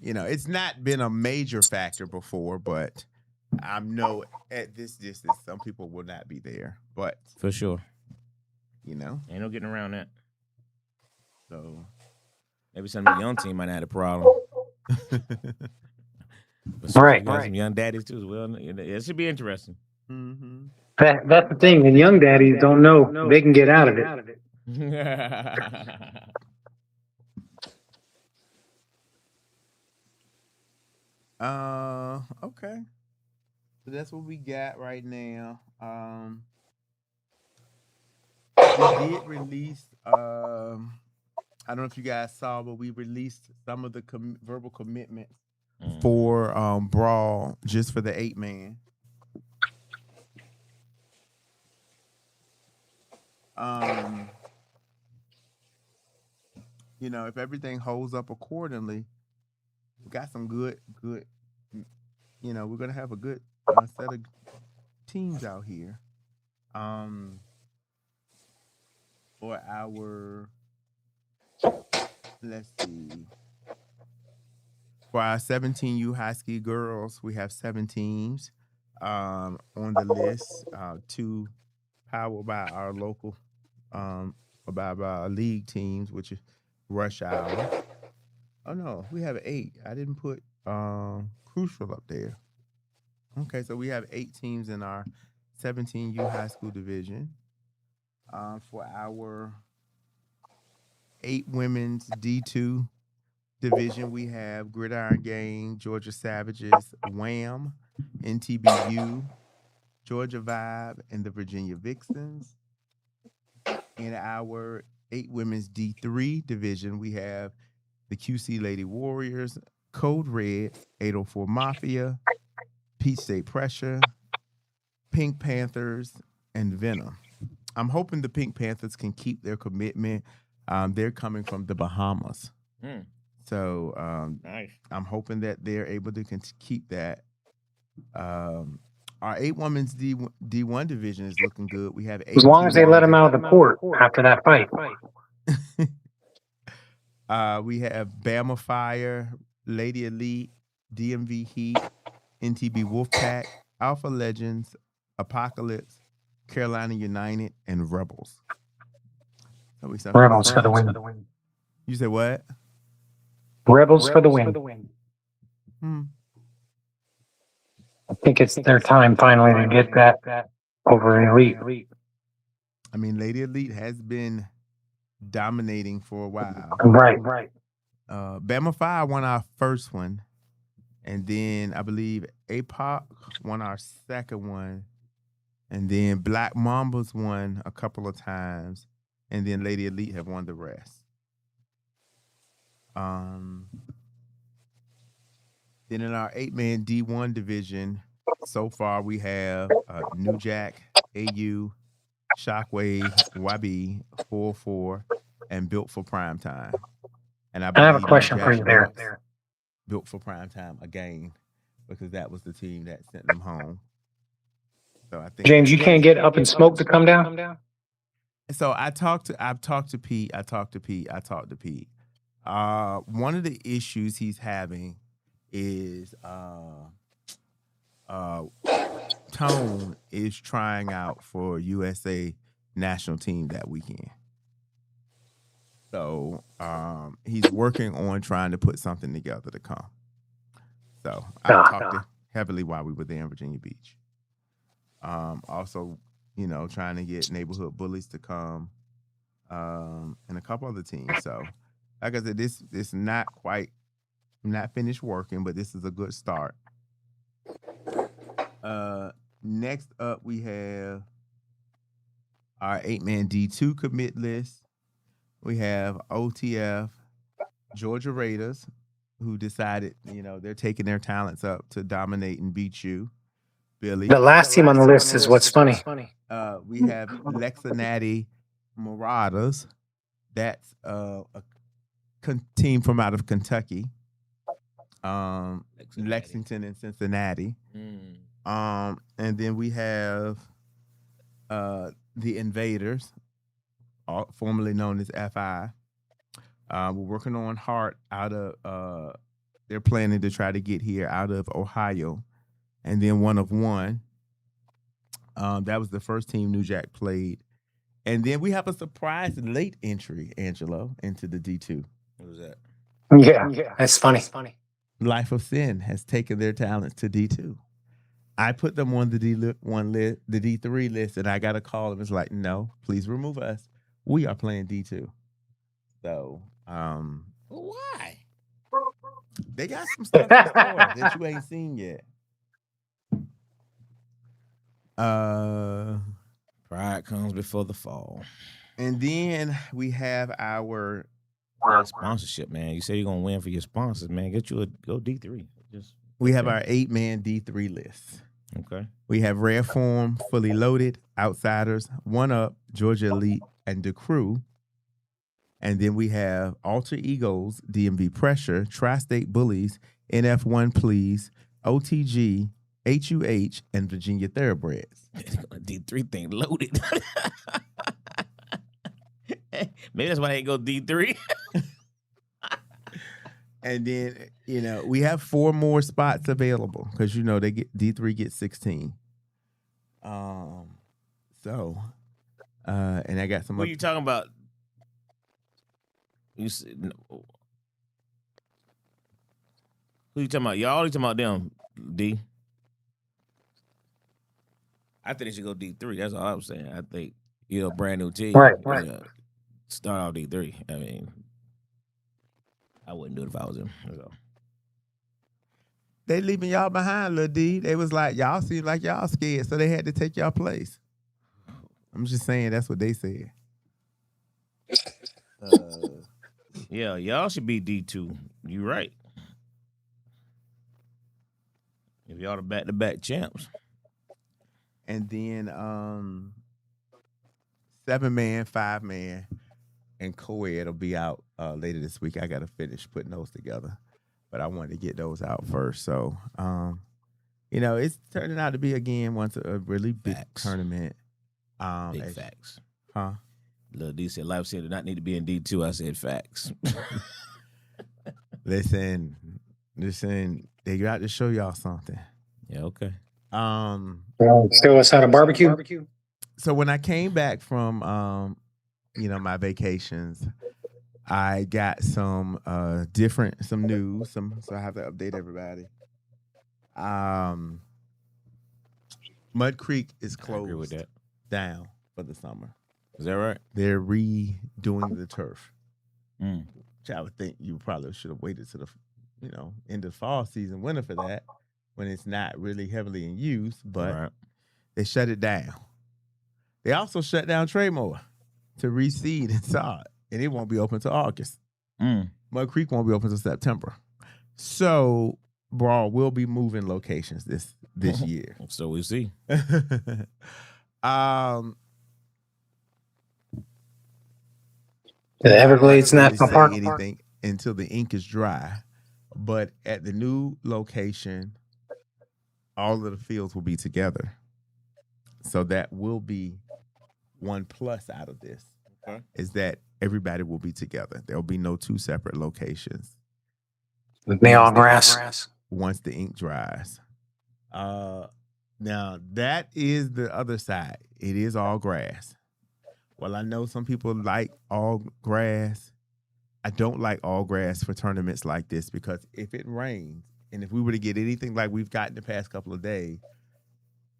S2: It's not been a major factor before, but I know at this distance some people will not be there. But
S1: For sure.
S2: ain't no
S1: getting around that.
S2: So
S1: Maybe some of the young team might have had a problem. But
S5: Right.
S1: Some young daddies too as well. It should be interesting.
S2: mm-hmm.
S5: That's the thing. The young daddies don't know they can get out of it.
S2: Okay. So that's what we got right now. We did release. I don't know if you guys saw, but we released some of the verbal commitments for Brawl just for the 8-man. If everything holds up accordingly, We got some good. We're gonna have a good set of teams out here. For our let's see. For our 17U high school girls, we have 7 teams on the list. 2 powered by our local, by our league teams, which is Rush Hour. Oh no, we have 8. I didn't put Crucial up there. Okay, so we have 8 teams in our 17U high school division. For our 8 women's D2 division, we have Gridiron Gang, Georgia Savages, Wham, NTBU, Georgia Vibe, and the Virginia Vixens. In our 8 women's D3 division, we have the QC Lady Warriors, Code Red, 804 Mafia, Peach State Pressure, Pink Panthers, and Venom. I'm hoping the Pink Panthers can keep their commitment. They're coming from the Bahamas. So
S1: nice.
S2: I'm hoping that they're able to keep that. Our 8 women's D1 division is looking good. We have 8
S5: As long as they let them out of the port after that fight.
S2: We have Bama Fire, Lady Elite, DMV Heat, NTB Wolfpack, Alpha Legends, Apocalypse, Carolina United, and Rebels.
S5: Rebels for the win.
S2: You said what?
S5: Rebels for the win. I think it's their time finally to get that over Elite.
S2: I mean, Lady Elite has been dominating for a while.
S5: Right.
S2: Bama Fire won our first one. And then I believe APOC won our second one. And then Black Mambas won a couple of times. And then Lady Elite have won the rest. Then in our 8-man D1 division, so far we have New Jack, AU, Shockwave, YB, 4-4, and Built for Primetime. And I
S5: have a question for you there.
S2: Built for Primetime again, because that was the team that sent them home. So I think
S5: James, you can't get Up in Smoke to come down?
S2: So I've talked to Pete. One of the issues he's having is Tone is trying out for USA national team that weekend. So he's working on trying to put something together to come. So I talked to heavily while we were there in Virginia Beach. Also, trying to get Neighborhood Bullies to come, and a couple other teams. So, like I said, this not finished working, but this is a good start. Next up, we have our 8-man D2 commit list. We have OTF, Georgia Raiders, who decided, they're taking their talents up to dominate and beat you, Billy.
S5: The last team on the list is what's funny.
S2: We have Lexinati Marauders. That's a team from out of Kentucky. Lexington and Cincinnati. And then we have the Invaders, formerly known as FI. We're working on Hart out of they're planning to try to get here out of Ohio. And then One of One. That was the first team New Jack played. And then we have a surprise late entry, Angelo, into the D2.
S1: What was that?
S5: Yeah, that's funny.
S2: Life of Sin has taken their talents to D2. I put them on the D3 list, and I got a call and it's like, no, please remove us. We are playing D2. So,
S1: why?
S2: They got some stuff in store that you ain't seen yet.
S1: Pride comes before the fall.
S2: And then we have our
S1: sponsorship, man. You say you're gonna win for your sponsors, man. Get you go D3.
S2: We have our 8-man D3 list.
S1: Okay.
S2: We have Rare Form, Fully Loaded, Outsiders, One Up, Georgia Elite, and The Crew. And then we have Alter Egos, DMV Pressure, Tri-State Bullies, NF1 Please, OTG, HUH, and Virginia Thoroughbreds.
S1: D3 thing loaded. Maybe that's why they go D3.
S2: And then, we have 4 more spots available because, they get D3 gets 16. And I got some.
S1: What are you talking about? You said, no. Who you talking about? Y'all? You talking about them? D. I think they should go D3. That's all I'm saying. I think brand new team.
S5: Right.
S1: Start off D3. I mean, I wouldn't do it if I was him. So.
S2: They leaving y'all behind, Lil D. They was like, y'all seem like y'all scared, so they had to take y'all place. I'm just saying that's what they said.
S1: Yeah, y'all should be D2. You right. If y'all the back-to-back champs.
S2: And then 7-man, 5-man, and co-ed will be out later this week. I got to finish putting those together, but I wanted to get those out first. So, it's turning out to be, again, once a really big tournament.
S1: Big facts.
S2: Huh?
S1: Lil D said, Life said, did not need to be in D2. I said, facts.
S2: Listen, they got to show y'all something.
S1: Yeah, okay.
S5: Still outside of barbecue?
S2: So when I came back from, my vacations, I got some news. So I have to update everybody. Mud Creek is
S1: I agree with
S2: closed
S1: that.
S2: down for the summer.
S1: Is that right?
S2: They're redoing the turf.
S1: Mm.
S2: Which I would think you probably should have waited to the, end of fall season, winter for that, when it's not really heavily in use. But they shut it down. They also shut down Traymore to reseed and sod, and it won't be open till August. Mud Creek won't be open till September. So Brawl will be moving locations this year.
S1: So we see.
S5: The Everglades National Park.
S2: Anything until the ink is dry, but at the new location, all of the fields will be together. So that will be one plus out of this. Okay. Is that everybody will be together. There will be no 2 separate locations.
S5: They all grass.
S2: Once the ink dries. Now that is the other side. It is all grass. Well, I know some people like all grass. I don't like all grass for tournaments like this because if it rains and if we were to get anything like we've gotten the past couple of days,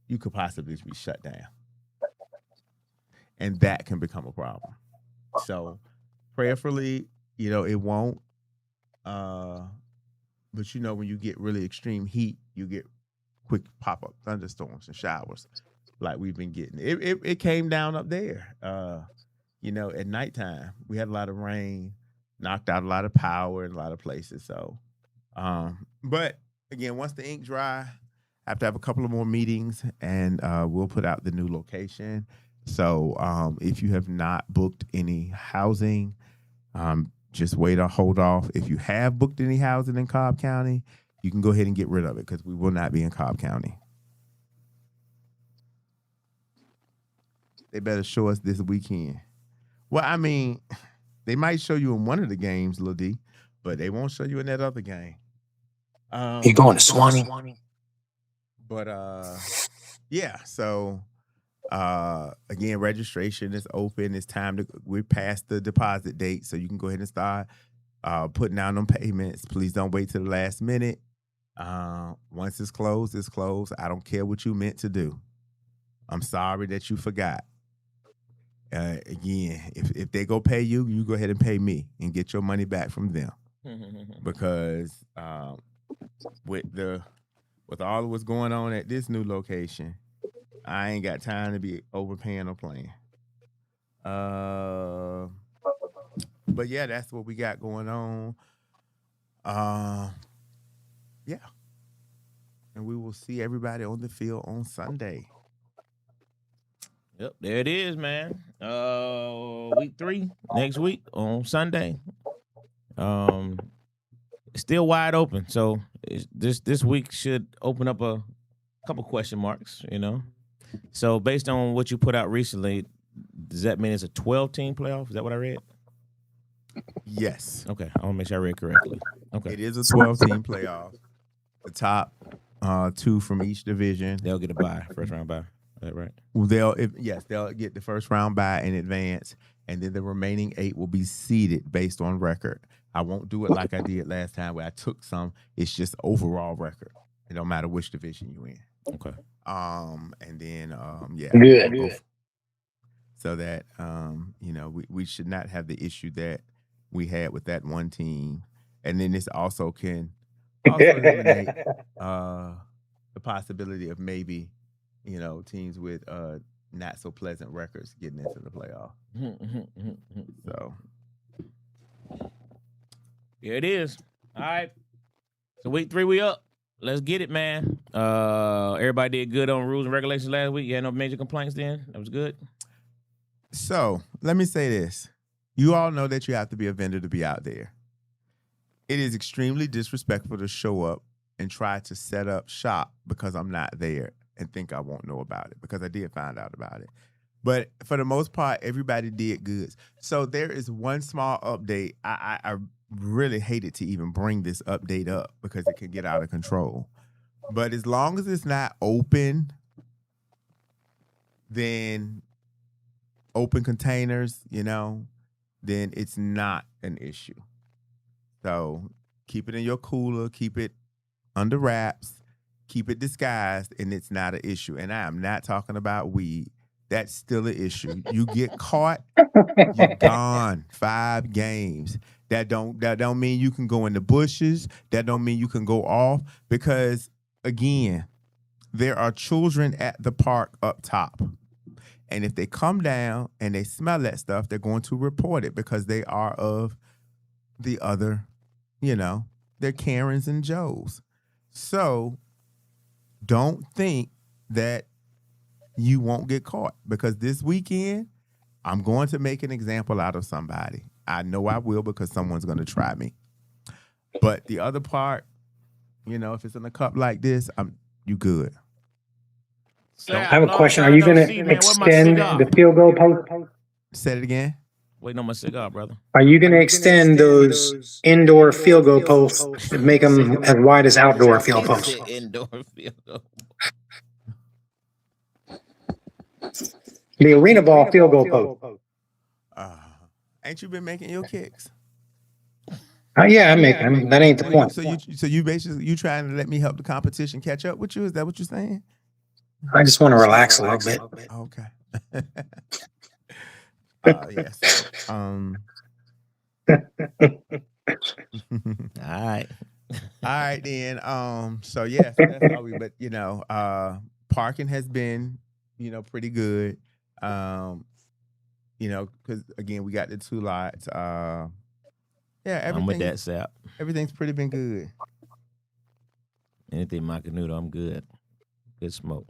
S2: you could possibly be shut down. And that can become a problem. So prayerfully, it won't. But when you get really extreme heat, you get quick pop-up thunderstorms and showers like we've been getting. It came down up there. At nighttime, we had a lot of rain, knocked out a lot of power in a lot of places. So, but again, once the ink dry, I have to have a couple of more meetings and we'll put out the new location. So if you have not booked any housing, just wait or hold off. If you have booked any housing in Cobb County, you can go ahead and get rid of it because we will not be in Cobb County. They better show us this weekend. Well, I mean, they might show you in one of the games, Lil D, but they won't show you in that other game.
S5: You going to Swanee?
S2: But yeah, so again, registration is open. It's time we're past the deposit date, so you can go ahead and start putting down them payments. Please don't wait till the last minute. Once it's closed, it's closed. I don't care what you meant to do. I'm sorry that you forgot. Again, if they go pay you, you go ahead and pay me and get your money back from them. Because with all of what's going on at this new location, I ain't got time to be overpaying or playing. But yeah, that's what we got going on. Yeah. And we will see everybody on the field on Sunday.
S1: Yep, there it is, man. Week 3 next week on Sunday. It's still wide open, so this week should open up a couple question marks. So based on what you put out recently, does that mean it's a 12-team playoff? Is that what I read?
S2: Yes.
S1: Okay, I want to make sure I read correctly. Okay,
S2: It is a 12-team playoff. The top 2 from each division.
S1: they'll get a bye, first round bye. Is that right?
S2: They'll get the first round bye in advance, and then the remaining 8 will be seeded based on record. I won't do it like I did last time where I took some. It's just overall record. It don't matter which division you in.
S1: Okay.
S2: And then
S5: Good.
S2: So that we should not have the issue that we had with that one team. And then this also can eliminate the possibility of maybe, teams with not so pleasant records getting into the playoff. So
S1: here it is. All right. So week 3 we up. Let's get it, man. Everybody did good on rules and regulations last week. You had no major complaints then? That was good?
S2: So let me say this. You all know that you have to be a vendor to be out there. It is extremely disrespectful to show up and try to set up shop because I'm not there and think I won't know about it, because I did find out about it. But for the most part, everybody did good. So there is one small update. I really hated to even bring this update up because it could get out of control. But as long as it's not open, then open containers, then it's not an issue. So keep it in your cooler, keep it under wraps, keep it disguised, and it's not an issue. And I am not talking about weed. That's still an issue. You get caught, you're gone. 5 games. That don't mean you can go in the bushes. That don't mean you can go off, because again, there are children at the park up top. And if they come down and they smell that stuff, they're going to report it because they are of the other, they're Karens and Joes. So don't think that you won't get caught, because this weekend I'm going to make an example out of somebody. I know I will, because someone's going to try me. But the other part, if it's in a cup like this, you good.
S5: I have a question. Are you going to extend the field goal post?
S2: Say it again.
S1: Waiting on my cigar, brother.
S5: Are you going to extend those indoor field goal posts and make them as wide as outdoor field posts?
S1: Indoor field goal.
S5: The arena ball field goal post.
S2: Ain't you been making your kicks?
S5: Yeah, I'm making them. That ain't the point.
S2: So you basically trying to let me help the competition catch up with you? Is that what you're saying?
S5: I just want to relax a little bit.
S2: Okay. Yes.
S1: All right.
S2: All right then. So yes, that's all but parking has been, pretty good. Because again, we got the 2 lots. Everything.
S1: I'm with that, Sap.
S2: Everything's pretty been good.
S1: Anything Macanudo, I'm good. Good smoke.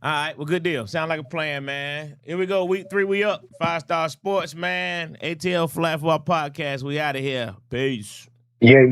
S1: All right, well, good deal. Sound like a plan, man. Here we go. Week 3, we up. 5 Star Sports, man. ATL Flag Football Podcast. We out of here. Peace.
S5: Yeah.